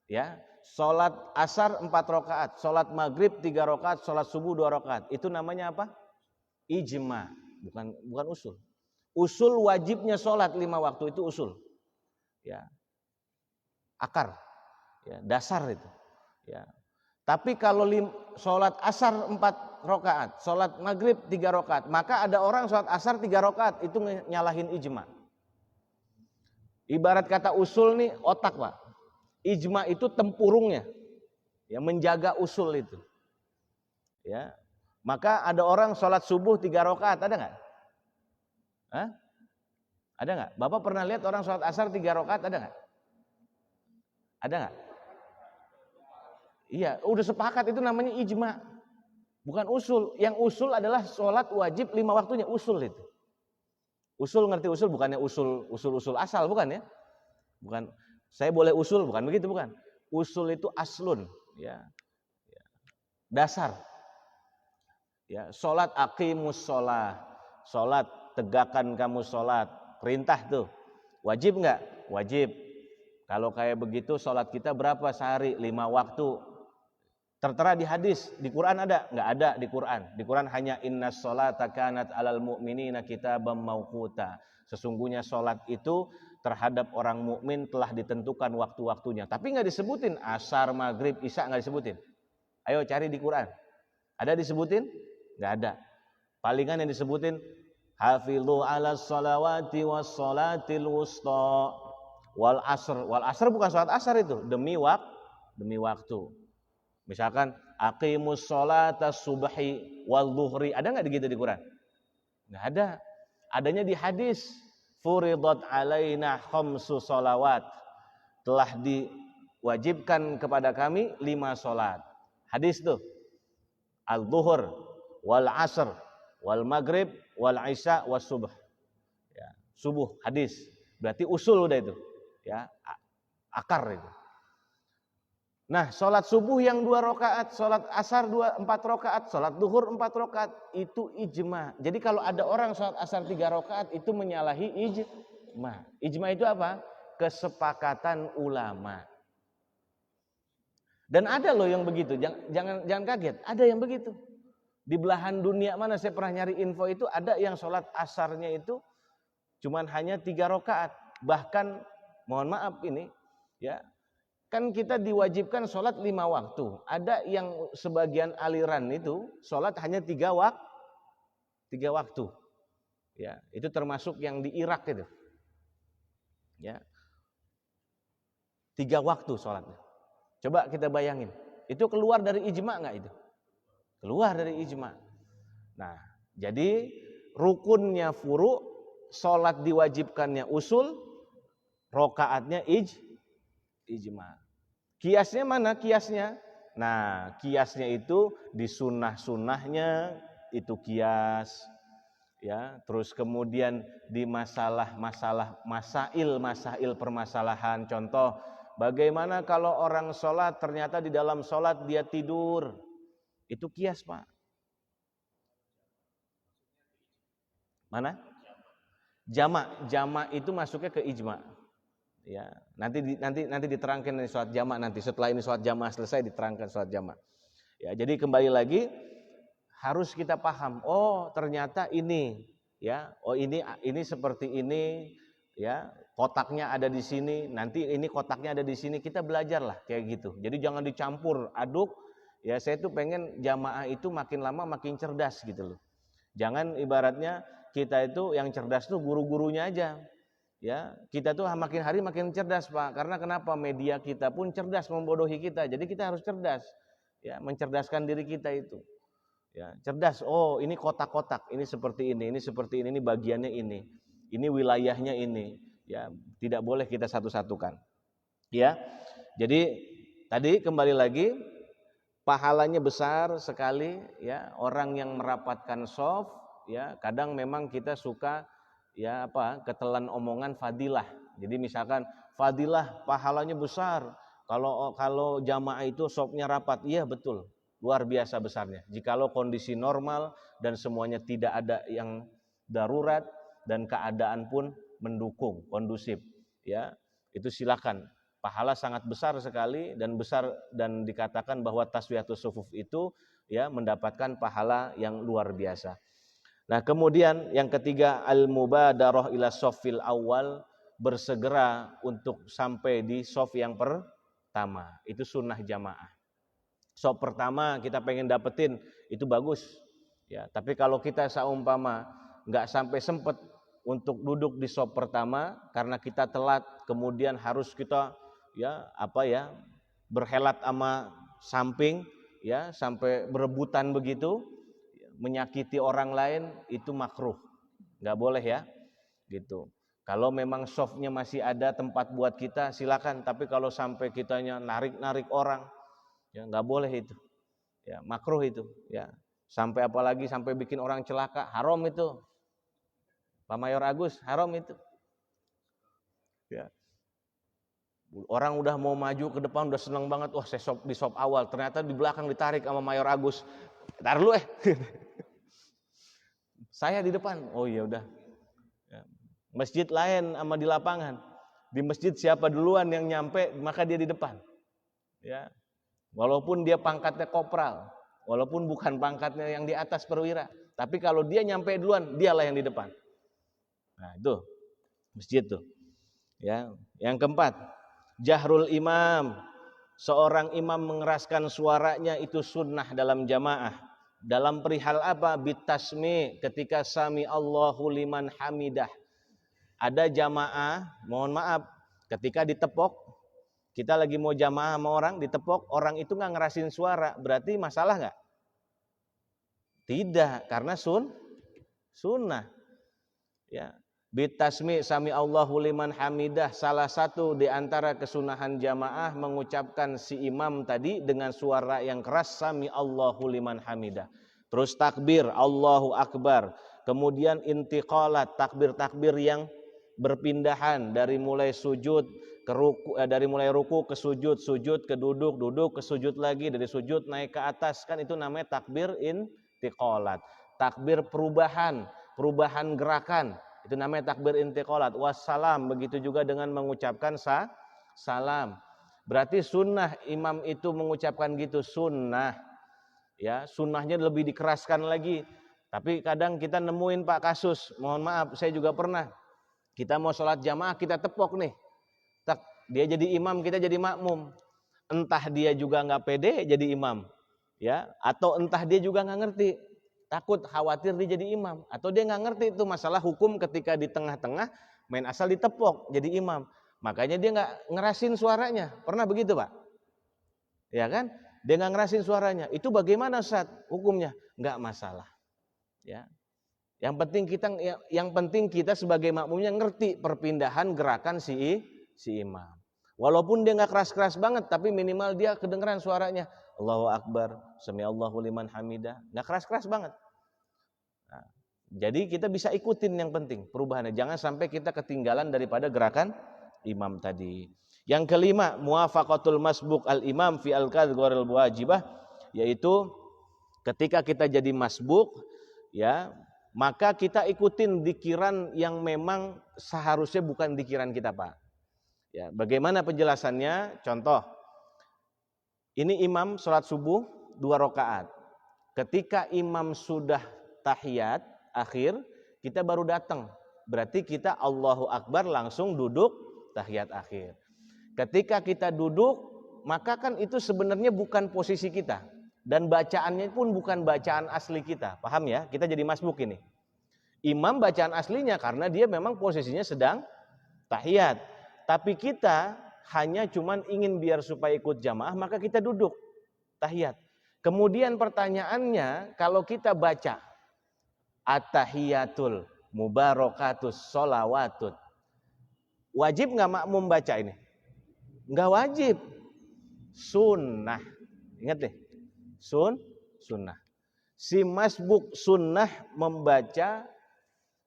Ya. Salat asar 4 rakaat, salat maghrib 3 rakaat, salat subuh 2 rakaat. Itu namanya apa? Ijma, bukan usul. Usul wajibnya sholat 5 waktu itu usul. Ya. Akar. Ya, dasar itu. Ya. Tapi kalau sholat asar 4 rakaat, sholat maghrib 3 rakaat, maka ada orang sholat asar 3 rakaat, itu nyalahin ijma. Ibarat kata usul nih otak, Pak. Ijma itu tempurungnya. Ya, menjaga usul itu. Ya. Maka ada orang sholat subuh 3 rakaat, ada nggak? Hah? Ada nggak? Bapak pernah lihat orang sholat asar 3 rakaat, ada nggak? Ada nggak? Iya, udah sepakat, itu namanya ijma. Bukan usul. Yang usul adalah sholat wajib 5 waktunya, usul itu. Usul, ngerti usul? Bukannya usul asal, bukan ya? Bukan. Saya boleh usul, bukan begitu, bukan. Usul itu aslun, ya. Dasar. Ya, sholat aqimus sholat. Sholat, tegakkan kamu sholat. Perintah tuh. Wajib enggak? Wajib. Kalau kayak begitu sholat kita berapa sehari? 5 waktu. Tertera di hadis. Di Quran ada? Enggak ada di Quran. Di Quran hanya innas sholata kanat alal mu'minina kitabam mauquta. Sesungguhnya sholat itu terhadap orang mukmin telah ditentukan waktu-waktunya. Tapi enggak disebutin asar, maghrib, isya, enggak disebutin. Ayo cari di Quran. Ada disebutin? Enggak ada. Palingan yang disebutin hafizu 'alas sholawati was sholatil wusta wal asr. Wal asr bukan sholat asar itu, demi waktu. Misalkan aqimus sholata subhi wal dhuhri. Ada enggak gitu di Quran? Enggak ada. Adanya di hadis. Furidat alaina khamsu sholawat. Telah diwajibkan kepada kami 5 sholat. Hadis tuh. Al-dhuhur wal asr wal maghrib wal isya was subuh. Ya, subuh hadis. Berarti usul udah itu. Ya, akar itu. Nah, sholat subuh yang 2 rakaat, sholat asar 4 rakaat, sholat duhur 4 rakaat, itu ijma. Jadi kalau ada orang sholat asar 3 rakaat itu menyalahi ijma. Ijma itu apa? Kesepakatan ulama. Dan ada loh yang begitu, jangan kaget, ada yang begitu. Di belahan dunia mana saya pernah nyari info itu, ada yang sholat asarnya itu cuman hanya 3 rakaat. Bahkan, mohon maaf ini, ya, kan kita diwajibkan sholat 5 waktu. Ada yang sebagian aliran itu sholat hanya 3 waktu. Ya, itu termasuk yang di Irak itu. Ya, 3 waktu sholatnya. Coba kita bayangin, itu keluar dari ijma nggak itu? Keluar dari ijma. Nah, jadi rukunnya furu, sholat diwajibkannya usul, rokaatnya ijma. Kiasnya mana kiasnya? Nah, kiasnya itu di sunnah-sunnahnya itu kias. Ya, terus kemudian di masail permasalahan. Contoh, bagaimana kalau orang sholat ternyata di dalam sholat dia tidur? Itu kias, Pak. Mana? Jama' itu masuknya ke ijma. Ya, nanti diterangkan di sholat jama' nanti. Setelah ini sholat jama' selesai diterangkan sholat jama'. Ya, jadi kembali lagi harus kita paham. Oh, ternyata ini, ya. Oh, ini seperti ini, ya. Kotaknya ada di sini, nanti ini kotaknya ada di sini. Kita belajarlah kayak gitu. Jadi jangan dicampur aduk. Ya, saya tuh pengen jamaah itu makin lama makin cerdas gitu loh. Jangan ibaratnya kita itu yang cerdas tuh guru-gurunya aja. Ya, kita tuh makin hari makin cerdas, Pak. Karena kenapa? Media kita pun cerdas membodohi kita. Jadi kita harus cerdas. Ya, mencerdaskan diri kita itu. Ya, cerdas. Oh, ini kotak-kotak, ini seperti ini bagiannya ini. Ini wilayahnya ini. Ya, tidak boleh kita satu-satukan. Ya. Jadi tadi kembali lagi pahalanya besar sekali, ya. Orang yang merapatkan shaf, ya, kadang memang kita suka ya ketelan omongan fadilah. Jadi misalkan fadilah pahalanya besar. Kalau jamaah itu shafnya rapat, iya betul. Luar biasa besarnya. Jikalau kondisi normal dan semuanya tidak ada yang darurat dan keadaan pun mendukung, kondusif, ya. Itu silakan. Pahala sangat besar sekali dan dikatakan bahwa taswiyatus sufuf itu ya mendapatkan pahala yang luar biasa. Nah, kemudian yang ketiga, al-mubadarah ila shaffil awal, bersegera untuk sampai di shaf yang pertama. Itu sunnah jamaah. Shaf pertama kita pengen dapetin, itu bagus. Ya, tapi kalau kita seumpama nggak sampai sempet untuk duduk di shaf pertama karena kita telat, kemudian harus kita berhelat sama samping, ya, sampai berebutan begitu, menyakiti orang lain, itu makruh, nggak boleh ya, gitu. Kalau memang softnya masih ada tempat buat kita, silakan. Tapi kalau sampai kitanya narik orang, ya nggak boleh itu, ya makruh itu, ya. Sampai apalagi sampai bikin orang celaka, haram itu, Pak Mayor Agus, haram itu. Ya. Orang udah mau maju ke depan, udah seneng banget, wah saya di sop awal, ternyata di belakang ditarik sama Mayor Agus. Taruh lu saya di depan, oh iya udah. Ya. Masjid lain sama di lapangan, di masjid siapa duluan yang nyampe maka dia di depan. Ya, walaupun dia pangkatnya kopral, walaupun bukan pangkatnya yang di atas perwira, tapi kalau dia nyampe duluan, dialah yang di depan. Nah itu masjid tuh. Ya, yang keempat, jahrul imam, seorang imam mengeraskan suaranya itu sunnah dalam jamaah. Dalam perihal apa? Bitasmi, ketika sami Allahu liman hamidah. Ada jamaah, mohon maaf, ketika ditepok, kita lagi mau jamaah sama orang, ditepok, orang itu nggak ngerasin suara, berarti masalah nggak? Tidak, karena sunnah. Ya, bitasmi sami Allahu liman hamidah, salah satu di antara kesunahan jamaah mengucapkan si imam tadi dengan suara yang keras, sami Allahu liman hamidah. Terus takbir, Allahu akbar. Kemudian intiqalat, takbir-takbir yang berpindahan dari mulai sujud ke ruku, dari mulai ruku ke sujud, sujud ke duduk, duduk ke sujud lagi, dari sujud naik ke atas, kan itu namanya takbir intiqalat. Takbir perubahan gerakan, itu namanya takbir intiqalat. Wassalam, begitu juga dengan mengucapkan salam. Berarti sunnah imam itu mengucapkan gitu, sunnah. Ya, sunnahnya lebih dikeraskan lagi. Tapi kadang kita nemuin Pak kasus, mohon maaf, saya juga pernah. Kita mau sholat jamaah, kita tepok nih. Dia jadi imam, kita jadi makmum. Entah dia juga nggak pede jadi imam, ya, atau entah dia juga nggak ngerti, takut khawatir dia jadi imam, atau dia nggak ngerti itu masalah hukum ketika di tengah-tengah main asal ditepok jadi imam. Makanya dia nggak ngerasin suaranya. Pernah begitu Pak? Ya kan? Dia nggak ngerasin suaranya. Itu bagaimana Ustaz hukumnya? Nggak masalah. Ya. Yang penting kita sebagai makmumnya ngerti perpindahan gerakan si imam. Walaupun dia nggak keras-keras banget, tapi minimal dia kedengeran suaranya. Allahu Akbar, sami Allahu liman hamidah. Nggak keras-keras banget. Nah, jadi kita bisa ikutin yang penting perubahannya. Jangan sampai kita ketinggalan daripada gerakan imam tadi. Yang kelima, muwafaqatul masbuk al imam fi al-qadhar wajibah, yaitu ketika kita jadi masbuk, ya, maka kita ikutin dikiran yang memang seharusnya bukan dikiran kita Pak. Ya, bagaimana penjelasannya? Contoh, ini imam sholat subuh 2 rakaat. Ketika imam sudah tahiyat akhir, kita baru datang. Berarti kita Allahu Akbar langsung duduk tahiyat akhir. Ketika kita duduk, maka kan itu sebenarnya bukan posisi kita. Dan bacaannya pun bukan bacaan asli kita. Paham ya? Kita jadi masbuk ini. Imam bacaan aslinya karena dia memang posisinya sedang tahiyat. Tapi kita hanya cuman ingin biar supaya ikut jamaah, maka kita duduk tahiyat. Kemudian pertanyaannya, kalau kita baca at-tahiyatul mubarakatus sholawatut, wajib nggak makmum baca ini? Nggak wajib. Sunnah. Ingat deh. Sunnah. Si masbuk sunnah membaca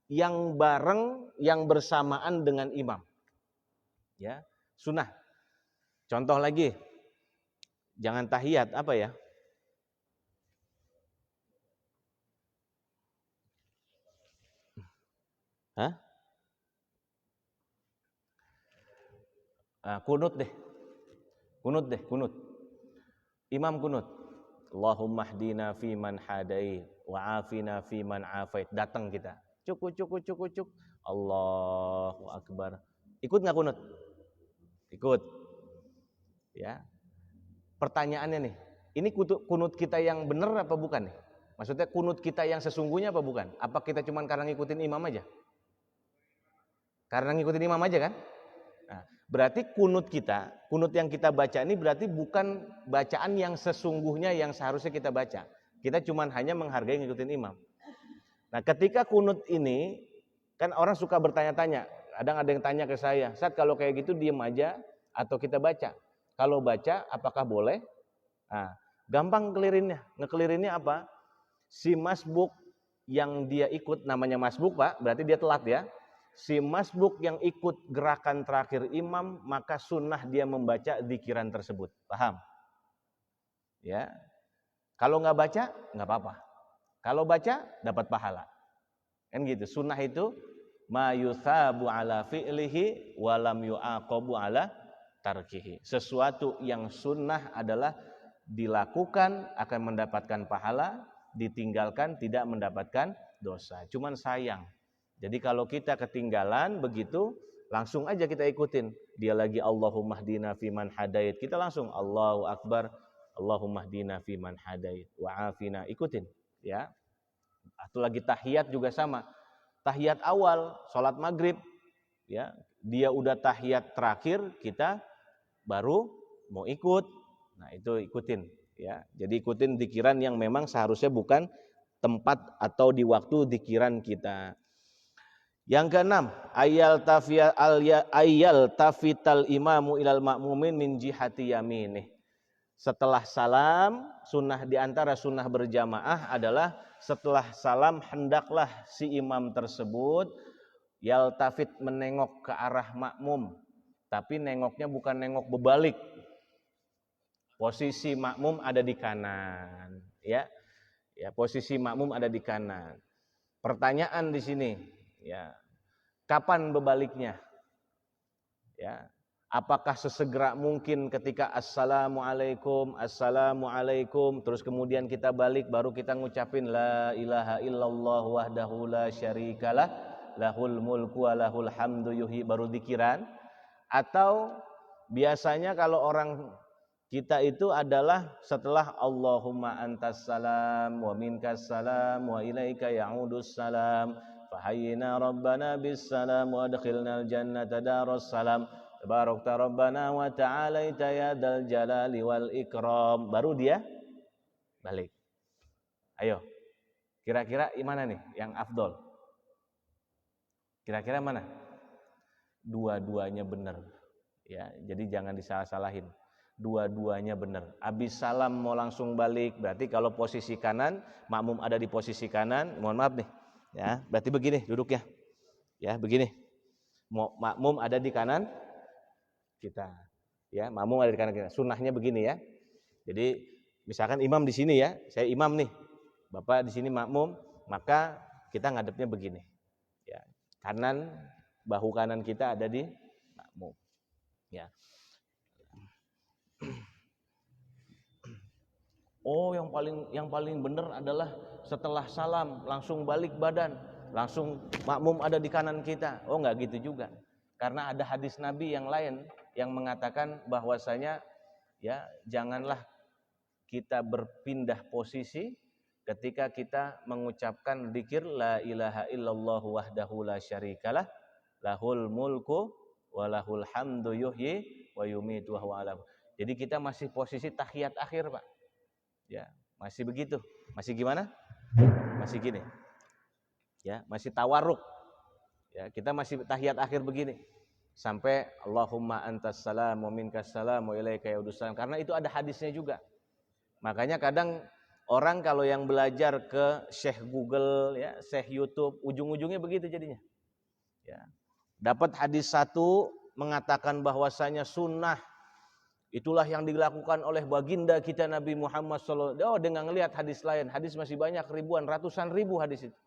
yang bareng, yang bersamaan dengan imam. Ya, sunnah. Contoh lagi. Jangan tahiyat, apa ya? Hah? Kunut deh. Kunut. Imam kunut. Allahumma hdina fi man hadait wa afina fiman afait. Datang kita. Cuk. Allahu akbar. Ikut nggak kunut? Ikut. Ya. Pertanyaannya nih, ini kunut kita yang benar apa bukan nih? Maksudnya kunut kita yang sesungguhnya apa bukan? Apa kita cuma karena ngikutin imam aja? Karena ngikutin imam aja kan? Nah, berarti kunut yang kita baca ini berarti bukan bacaan yang sesungguhnya yang seharusnya kita baca. Kita cuma hanya menghargai ngikutin imam. Nah, ketika kunut ini, kan orang suka bertanya-tanya. Kadang ada yang tanya ke saya, Ustaz kalau kayak gitu diem aja atau kita baca? Kalau baca, apakah boleh? Nah, gampang ngekelirinnya apa? Si masbuk yang dia ikut, namanya masbuk Pak, berarti dia telat ya. Si masbuk yang ikut gerakan terakhir imam, maka sunnah dia membaca dzikiran tersebut. Paham? Ya. Kalau nggak baca, nggak apa-apa. Kalau baca, dapat pahala. Kan gitu. Sunnah itu ma yuthabu ala fi'lihi walam yu'aqabu ala tarkihi. Sesuatu yang sunnah adalah dilakukan akan mendapatkan pahala, ditinggalkan tidak mendapatkan dosa. Cuman sayang. Jadi kalau kita ketinggalan begitu, langsung aja kita ikutin. Dia lagi Allahumma hdina fiman hadait. Kita langsung Allahu akbar, Allahumma hdina fiman hadait wa afina, ikutin ya. Atau lagi tahiyat juga sama. Tahiyat awal salat maghrib ya, dia udah tahiyat terakhir, kita baru mau ikut. Nah, itu ikutin ya. Jadi ikutin dzikiran yang memang seharusnya bukan tempat atau di waktu dzikiran kita. Yang keenam, ayal tafital imamu ilal ma'mumin min jihati yaminih. Setelah salam, sunnah di antara sunnah berjamaah adalah setelah salam hendaklah si imam tersebut yaltafit, menengok ke arah makmum. Tapi nengoknya bukan nengok berbalik. Posisi makmum ada di kanan, ya. Ya, posisi makmum ada di kanan. Pertanyaan di sini, ya. Kapan berbaliknya? Ya. Apakah sesegera mungkin ketika assalamualaikum terus kemudian kita balik baru kita ngucapin la ilaha illallah wahdahu la syarikalah lahul mulku wa lahul hamdu yuhyi baru dzikiran? Atau biasanya kalau orang kita itu adalah setelah Allahumma antas salam wa minkas salam wa ilaika ya'udus salam fahayyina rabbana bis salam wa adkhilnal jannata daras salam tabarakta rabbana wa ta'alaita ya dzal jalali wal ikram, baru dia balik. Ayo, kira-kira mana nih yang afdol? Kira-kira mana? Dua-duanya benar ya, jadi jangan disalah-salahin. Dua-duanya benar. Habis salam mau langsung balik, berarti kalau posisi kanan, makmum ada di posisi kanan, mohon maaf nih ya, berarti begini duduknya ya, begini. Makmum ada di kanan kita ya, makmum ada di kanan kita. Sunnahnya begini ya. Jadi misalkan imam di sini ya, saya imam nih, bapak di sini makmum, maka kita ngadepnya begini ya, kanan, bahu kanan kita ada di makmum ya. Oh, yang paling benar adalah setelah salam langsung balik badan, langsung makmum ada di kanan kita. Oh, enggak gitu juga. Karena ada hadis Nabi yang lain yang mengatakan bahwasanya ya, janganlah kita berpindah posisi ketika kita mengucapkan dzikir la ilaha illallah wahdahu la syarikalah lahul mulku wa lahul hamdu yuhyi wa yumitu wa huwa ala. Jadi kita masih posisi tahiyat akhir, Pak. Ya, masih begitu. Masih gimana? Masih gini. Ya, masih tawarruk. Ya, kita masih tahiyat akhir begini. Sampai Allahumma antas salam wa minkas salam wa ilaika ya'udus salam. Karena itu ada hadisnya juga. Makanya kadang orang kalau yang belajar ke Syekh Google ya, Syekh YouTube, ujung-ujungnya begitu jadinya. Ya. Dapat hadis satu mengatakan bahwasanya sunnah itulah yang dilakukan oleh baginda kita Nabi Muhammad SAW. Oh, dengan ngelihat hadis lain, hadis masih banyak, ribuan, ratusan ribu hadis itu.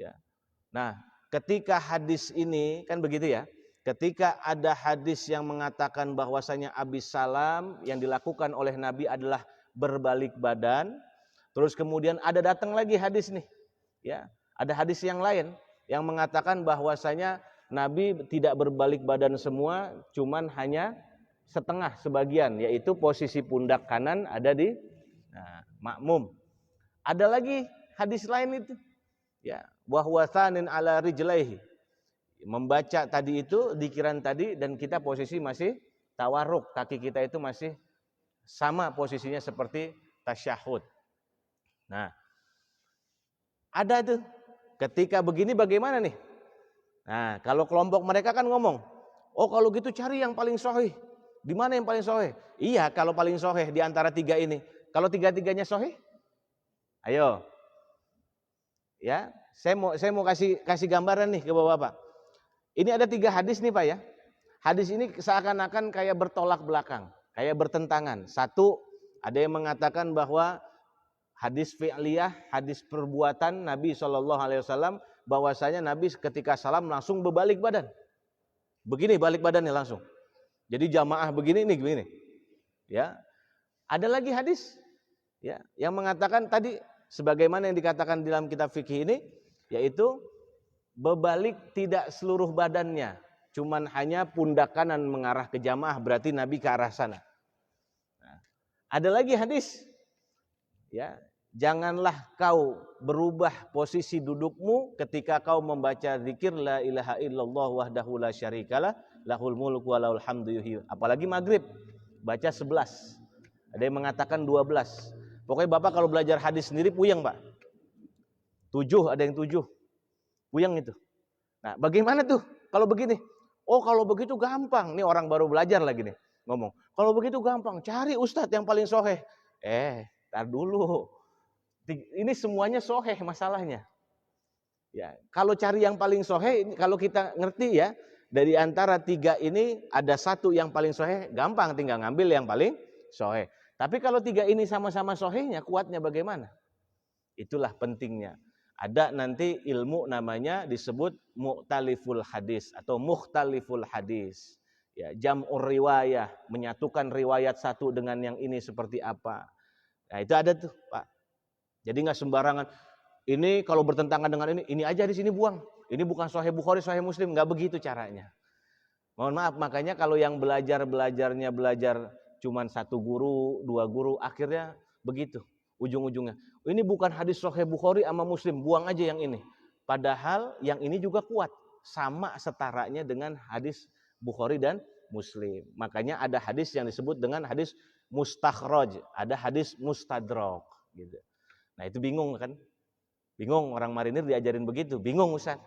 Ya. Nah, ketika hadis ini kan begitu ya. Ketika ada hadis yang mengatakan bahwasanya abis salam yang dilakukan oleh Nabi adalah berbalik badan, Terus kemudian ada datang lagi hadis nih, ya, ada hadis yang lain yang mengatakan bahwasanya Nabi tidak berbalik badan semua, cuman hanya setengah, sebagian, yaitu posisi pundak kanan ada di makmum. Ada lagi hadis lain itu, ya, wahwasanin ala rijlaihi, membaca tadi itu dikiran tadi dan kita posisi masih tawarruk, kaki kita itu masih sama posisinya seperti tasyahud. Nah, ada tuh ketika begini bagaimana nih? Nah, kalau kelompok mereka kan ngomong, oh kalau gitu cari yang paling sahih. Di mana yang paling sahih? Iya, kalau paling sahih di antara tiga ini. Kalau tiga-tiganya sahih? Ayo. Ya, saya mau kasih gambaran nih ke Bapak-bapak. Ini ada 3 hadis nih Pak ya. Hadis ini seakan-akan kayak bertolak belakang, kayak bertentangan. Satu, ada yang mengatakan bahwa hadis fi'liyah, hadis perbuatan Nabi SAW, bahwasanya Nabi ketika salam langsung berbalik badan. Begini balik badannya langsung. Jadi jamaah begini nih, begini. Ya. Ada lagi hadis ya yang mengatakan tadi sebagaimana yang dikatakan dalam kitab fikih ini, yaitu berbalik tidak seluruh badannya, cuman hanya pundak kanan mengarah ke jamaah, berarti Nabi ke arah sana. Nah, ada lagi hadis, ya, janganlah kau berubah posisi dudukmu ketika kau membaca zikir la ilaha illallah wahdahu la syarikalah lahul mulku wa lahul hamdu yuhyi. Apalagi maghrib baca 11. Ada yang mengatakan 12. Pokoknya Bapak kalau belajar hadis sendiri puyeng Pak. 7, ada yang 7. Puyeng itu. Nah, bagaimana tuh kalau begini? Oh, kalau begitu gampang. Nih orang baru belajar lagi nih ngomong. Kalau begitu gampang, cari ustadz yang paling soheh. Tar dulu. Ini semuanya soheh masalahnya. Ya, kalau cari yang paling soheh, kalau kita ngerti ya, dari antara 3 ini ada 1 yang paling soheh, gampang tinggal ngambil yang paling soheh. Tapi kalau 3 ini sama-sama sohehnya, kuatnya bagaimana? Itulah pentingnya. Ada nanti ilmu namanya disebut mu'taliful hadis atau mukhtaliful hadis. Ya, jam'ur riwayah, menyatukan riwayat satu dengan yang ini seperti apa. Nah, itu ada tuh, Pak. Jadi nggak sembarangan. Ini kalau bertentangan dengan ini aja di sini buang. Ini bukan Sahih Bukhari, Sahih Muslim, nggak begitu caranya. Mohon maaf, makanya kalau yang belajar cuman 1 guru, 2 guru, akhirnya begitu ujung-ujungnya. Ini bukan hadis Sahih Bukhari sama Muslim, buang aja yang ini. Padahal yang ini juga kuat, sama setaranya dengan hadis Bukhari dan Muslim. Makanya ada hadis yang disebut dengan hadis mustakhraj, ada hadis mustadrak gitu. Nah, itu bingung kan? Bingung orang marinir diajarin begitu, bingung Ustaz.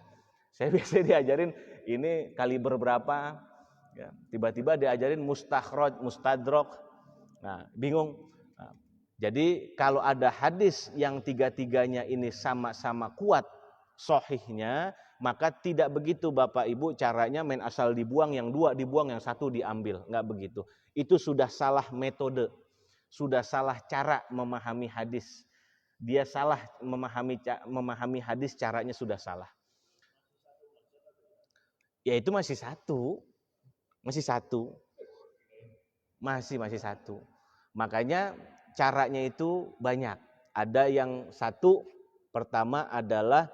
Saya biasa diajarin ini kaliber berapa, ya, tiba-tiba diajarin mustakhraj, mustadrak. Nah, bingung. Nah, jadi kalau ada hadis yang 3-tiganya ini sama-sama kuat sahihnya, maka tidak begitu Bapak Ibu caranya main asal dibuang, yang 2 dibuang, yang 1 diambil. Enggak begitu. Itu sudah salah metode, sudah salah cara memahami hadis. Dia salah memahami hadis, caranya sudah salah. Ya itu masih 1. Masih 1. Masih 1. Makanya caranya itu banyak. Ada yang 1, pertama adalah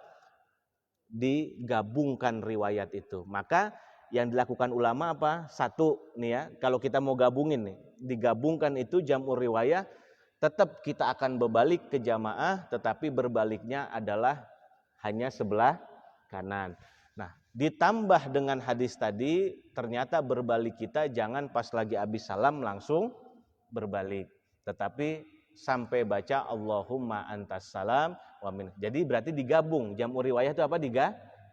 digabungkan riwayat itu. Maka yang dilakukan ulama apa? 1 nih ya, kalau kita mau gabungin nih, digabungkan itu jam'ur riwayah, tetap kita akan berbalik ke jamaah, tetapi berbaliknya adalah hanya sebelah kanan. Nah, ditambah dengan hadis tadi, ternyata berbalik kita jangan pas lagi habis salam langsung berbalik, tetapi sampai baca Allahumma antas salam wa min. Jadi berarti digabung, jam'ur riwayah itu apa?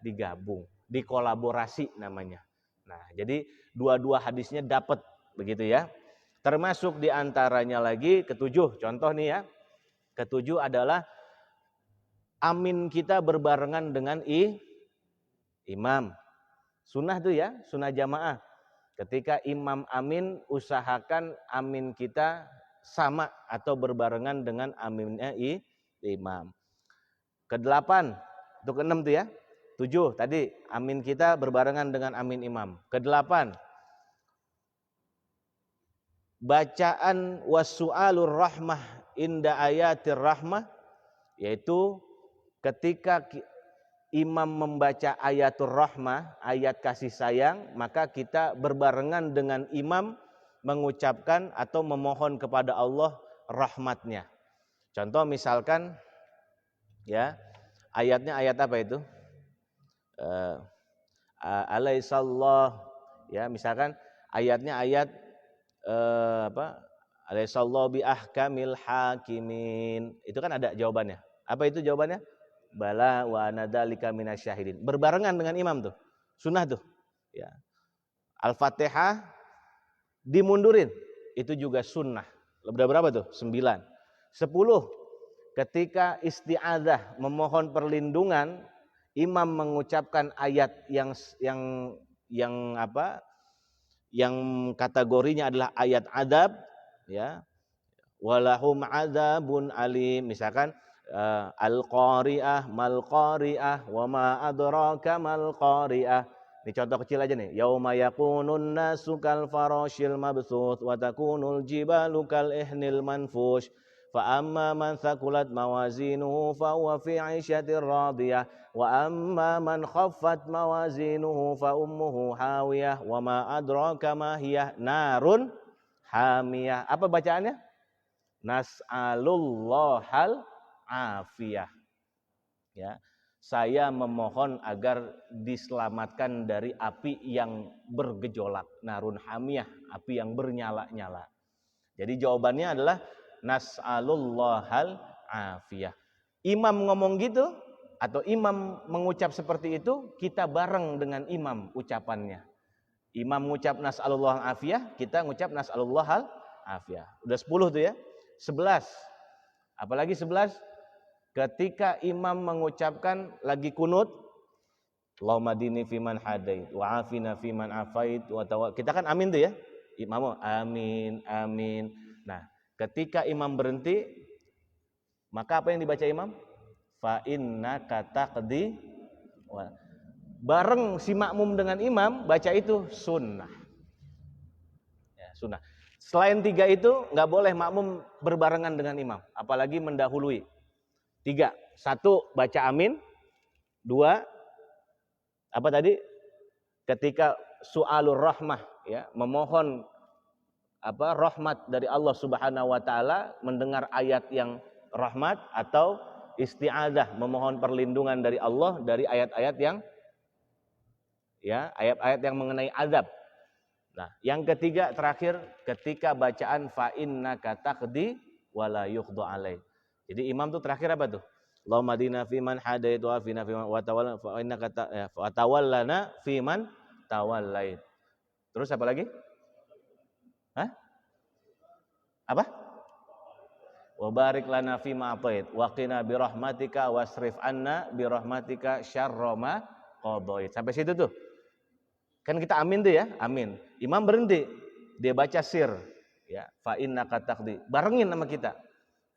Digabung, dikolaborasi namanya. Nah, jadi dua-dua hadisnya dapat begitu ya. Termasuk diantaranya lagi ke-7, contoh nih ya. Ke-7 adalah amin kita berbarengan dengan imam. Sunnah tuh ya, sunnah jamaah. Ketika imam amin, usahakan amin kita sama atau berbarengan dengan aminnya imam. Ke-8, itu ke-6 tuh ya. 7 tadi, amin kita berbarengan dengan amin imam. Ke-8, bacaan wasu'alur rahmah inda ayatir rahmah yaitu ketika imam membaca ayatul rahmah, ayat kasih sayang, maka kita berbarengan dengan imam mengucapkan atau memohon kepada Allah rahmatnya. Contoh misalkan ya, ayatnya ayat apa itu? Alaihissallah, ya misalkan ayatnya ayat alaihissallahu bi ahkamil hakimin. Itu kan ada jawabannya. Apa itu jawabannya? Bala wa nadzalika minasyahidin. Berbarengan dengan imam tuh. Sunnah tuh. Ya. Al-Fatihah dimundurin. Itu juga sunnah. Berapa tuh? 9. 10. Ketika isti'adzah memohon perlindungan, imam mengucapkan ayat yang kategorinya adalah ayat adab, ya. Walahum adzabun alim, misalkan al-qari'ah mal qari'ah wa ma adraka mal qari'ah. Ini contoh kecil aja nih. Yauma yakunun nasu kal farashil mabthuth wa takunul jibalu kal ihnil manfush. Fa amma man thaqulat mawazinuhu fa huwa fi 'ishatir radiyah wa amma man khaffat mawazinuhu fa ummuhu hawiyah wa ma adraka ma hiya narun hamiyah. Apa bacaannya? Nas'alullahal afiyah. Ya. Saya memohon agar diselamatkan dari api yang bergejolak, narun hamiyah, api yang bernyala-nyala. Jadi jawabannya adalah nas'alullahal afiyah. Imam ngomong gitu atau imam mengucap seperti itu, kita bareng dengan imam ucapannya. Imam mengucap nas'alullahal afiyah, kita mengucap nas'alullahal afiyah. Udah 10 tuh ya. 11. Apalagi 11? Ketika imam mengucapkan lagi kunut, Allahumma dini fiman hadait wa afina fiman afait wa kita kan amin tuh ya. Imam amin amin. Nah, ketika imam berhenti, maka apa yang dibaca imam? Fa innaka taqdi. Bareng si makmum dengan imam baca itu sunnah. Ya, sunnah. Selain 3 itu nggak boleh makmum berbarengan dengan imam, apalagi mendahului. 3, 1 baca amin. 2, apa tadi? Ketika su'alur rahmah, ya, memohon rahmat dari Allah Subhanahu wa taala, mendengar ayat yang rahmat, atau isti'adzah memohon perlindungan dari Allah dari ayat-ayat yang ayat-ayat yang mengenai azab. Nah, yang ketiga terakhir ketika bacaan fa innaka taqdi wa la yuqda alaih. Jadi imam tuh terakhir apa tuh? Allahumma dina fiman hadait wa afina fiman wa tawallana fiman tawallait. Terus apa lagi? Hah? Apa? Wa barik lana fima atait wa qina bi rahmatika wasrif anna bi rahmatika syarra ma qadait. Sampai situ tuh. Kan kita amin tuh ya, amin. Imam berhenti, dia baca sir, ya, fa innaka taqdi. Barengin sama kita.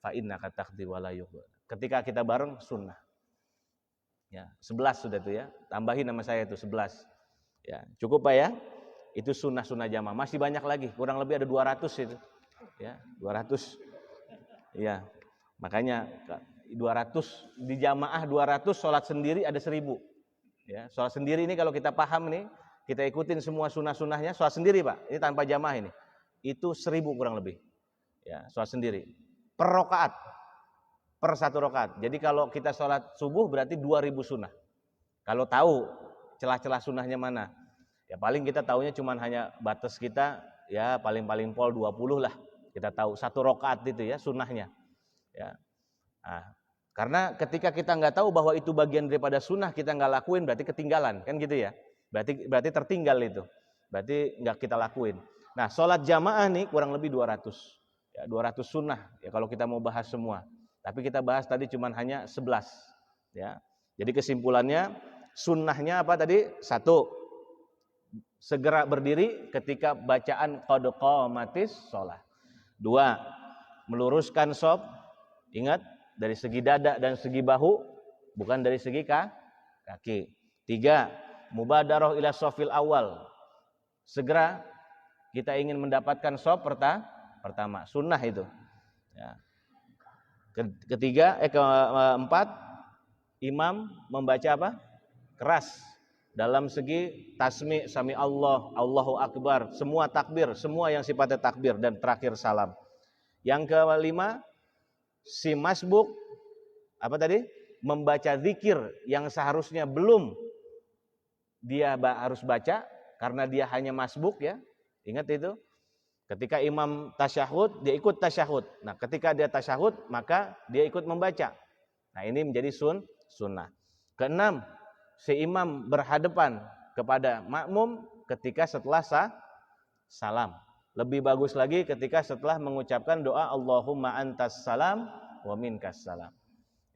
Fa innaka taqdi wa la yuqda. Ketika kita bareng sunnah. Ya, 11 sudah tuh ya. Tambahin nama saya itu 11. Ya, cukup Pak ya. Itu sunnah-sunnah jamaah. Masih banyak lagi, kurang lebih ada 200 itu. Ya, 200. Ya. Makanya 200 di jamaah 200, sholat sendiri ada 1000. Ya, sholat sendiri ini kalau kita paham nih, kita ikutin semua sunnah-sunnahnya, sholat sendiri Pak, ini tanpa jamaah ini, itu 1000 kurang lebih, ya, sholat sendiri, per rokaat, per 1 rokaat. Jadi kalau kita sholat subuh berarti 2000 sunnah. Kalau tahu celah-celah sunnahnya mana, ya paling kita tahunya cuman hanya batas kita, ya paling-paling pol 20 lah, kita tahu 1 rokaat itu ya sunnahnya, ya. Nah, karena ketika kita nggak tahu bahwa itu bagian daripada sunnah, kita nggak lakuin berarti ketinggalan, kan gitu ya. Berarti tertinggal itu. Berarti nggak kita lakuin. Nah, sholat jamaah nih kurang lebih 200. Ya, 200 sunnah ya kalau kita mau bahas semua. Tapi kita bahas tadi cuman hanya 11. Ya. Jadi kesimpulannya sunnahnya apa tadi? 1. Segera berdiri ketika bacaan qad qamatis shalah. 2. Meluruskan shaf. Ingat, dari segi dada dan segi bahu, bukan dari segi kaki. 3. Mubadarah ila shafil awal. Segera kita ingin mendapatkan shaf pertama, sunnah itu. Ya. Keempat, imam membaca apa? Keras dalam segi tasmi, sami Allah, Allahu Akbar, semua takbir, semua yang sifatnya takbir dan terakhir salam. Yang kelima, si masbuk apa tadi? Membaca zikir yang seharusnya belum dia harus baca karena dia hanya masbuk ya. Ingat itu. Ketika imam tasyahud, dia ikut tasyahud. Nah, ketika dia tasyahud, maka dia ikut membaca. Nah, ini menjadi sunnah. Keenam, si imam berhadapan kepada makmum ketika setelah salam. Lebih bagus lagi ketika setelah mengucapkan doa Allahumma antas salam wa minkas salam.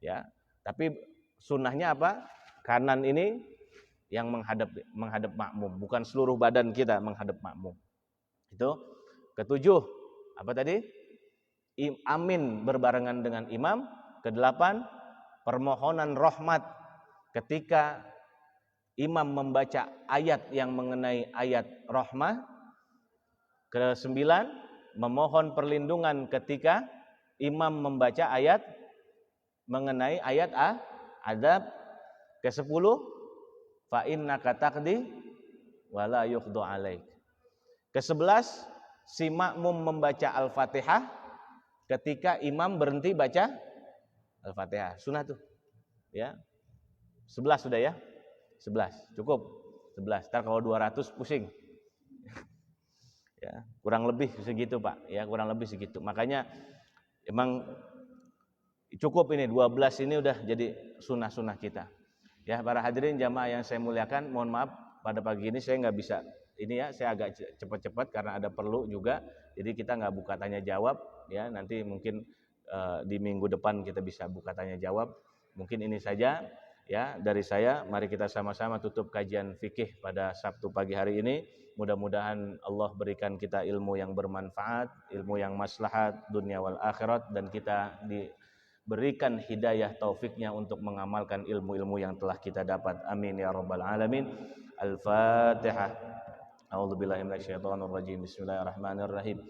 Ya, tapi sunnahnya apa? Kanan ini yang menghadap makmum, bukan seluruh badan kita menghadap makmum. Itu. Ketujuh, apa tadi? Amin berbarengan dengan imam. Kedelapan, permohonan rahmat ketika imam membaca ayat yang mengenai ayat rahmah. Kesembilan, memohon perlindungan ketika imam membaca ayat mengenai ayat adab. Kesepuluh, fa innaka taqdi wa la yuqdu alaik. Kesebelas, si makmum membaca Al-Fatihah ketika imam berhenti baca Al-Fatihah. Sunnah tuh. Ya. 11 sudah ya? 11. Cukup. 11. Ntar kalau 200 pusing. Ya, kurang lebih segitu, Pak. Ya, kurang lebih segitu. Makanya emang cukup ini 12 ini udah jadi sunnah-sunnah kita. Ya, para hadirin jamaah yang saya muliakan, mohon maaf pada pagi ini saya nggak bisa ini ya, saya agak cepat-cepat karena ada perlu juga. Jadi kita nggak buka tanya jawab ya. Nanti mungkin di minggu depan kita bisa buka tanya jawab. Mungkin ini saja ya dari saya. Mari kita sama-sama tutup kajian fikih pada Sabtu pagi hari ini. Mudah-mudahan Allah berikan kita ilmu yang bermanfaat, ilmu yang maslahat dunia wal akhirat, dan kita diberikan hidayah taufiknya untuk mengamalkan ilmu-ilmu yang telah kita dapat. Amin ya rabbal alamin. Al-Fatihah. A'udzubillahi minasyaitonirrajim. Bismillahirrahmanirrahim.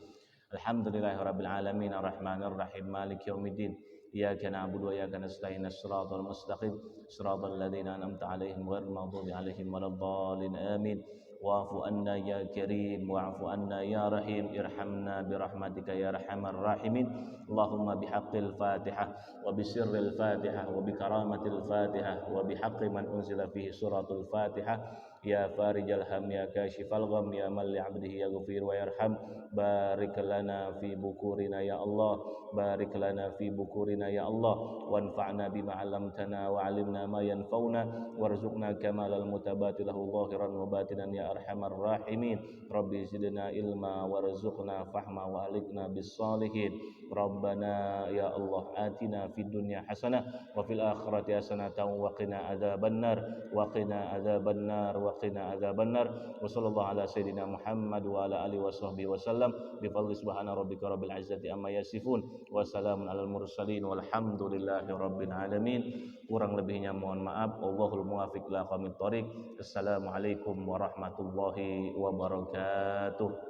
Alhamdulillahirabbil alamin arrahmanir rahim maliki yaumiddin. Iyyaka na'budu wa iyyaka nasta'in. Shiratal mustaqim. Shiratal ladzina an'amta 'alaihim ghairil maghdubi 'alaihim waladdallin. Amin. Wa'fu anna ya karim wa'fu anna ya rahim. Irhamna birahmatika ya arhamar rahimin. Allahumma bihaqqil Fatihah wa bisirril Fatihah wa bikaramatil Fatihah wa bihaqqi man unzila fihi suratul Fatihah. Ya farijal ham ya kashifal gham ya man li'abdihi yaghfir wa yarham. Barik lana fi bukurina ya Allah, barik lana fi bukurina ya Allah, wanfa'na bima 'allamtana wa 'allimna ma yanfa'una warzuqna kamalal mutabati lahu zahiran wa batinan ya arhamar rahimin. Rabbi zidna ilma warzuqna fahma wa alikna bis salihin. Rabbana ya Allah atina fid dunya hasanah wa fil akhirati hasanatan wa qina adzabannar wa qina adzabannar wa qina adzabannar. Wa sallallahu ala sayidina Muhammad wa ala alihi washabbihi wasallam bi fadli subhana rabbika rabbil izzati amma yasifun wa salamun alal mursalin walhamdulillahi rabbil alamin. Kurang lebihnya mohon maaf. Allahul muwaffiq ila aqwamit thoriq. Assalamualaikum warahmatullahi wabarakatuh.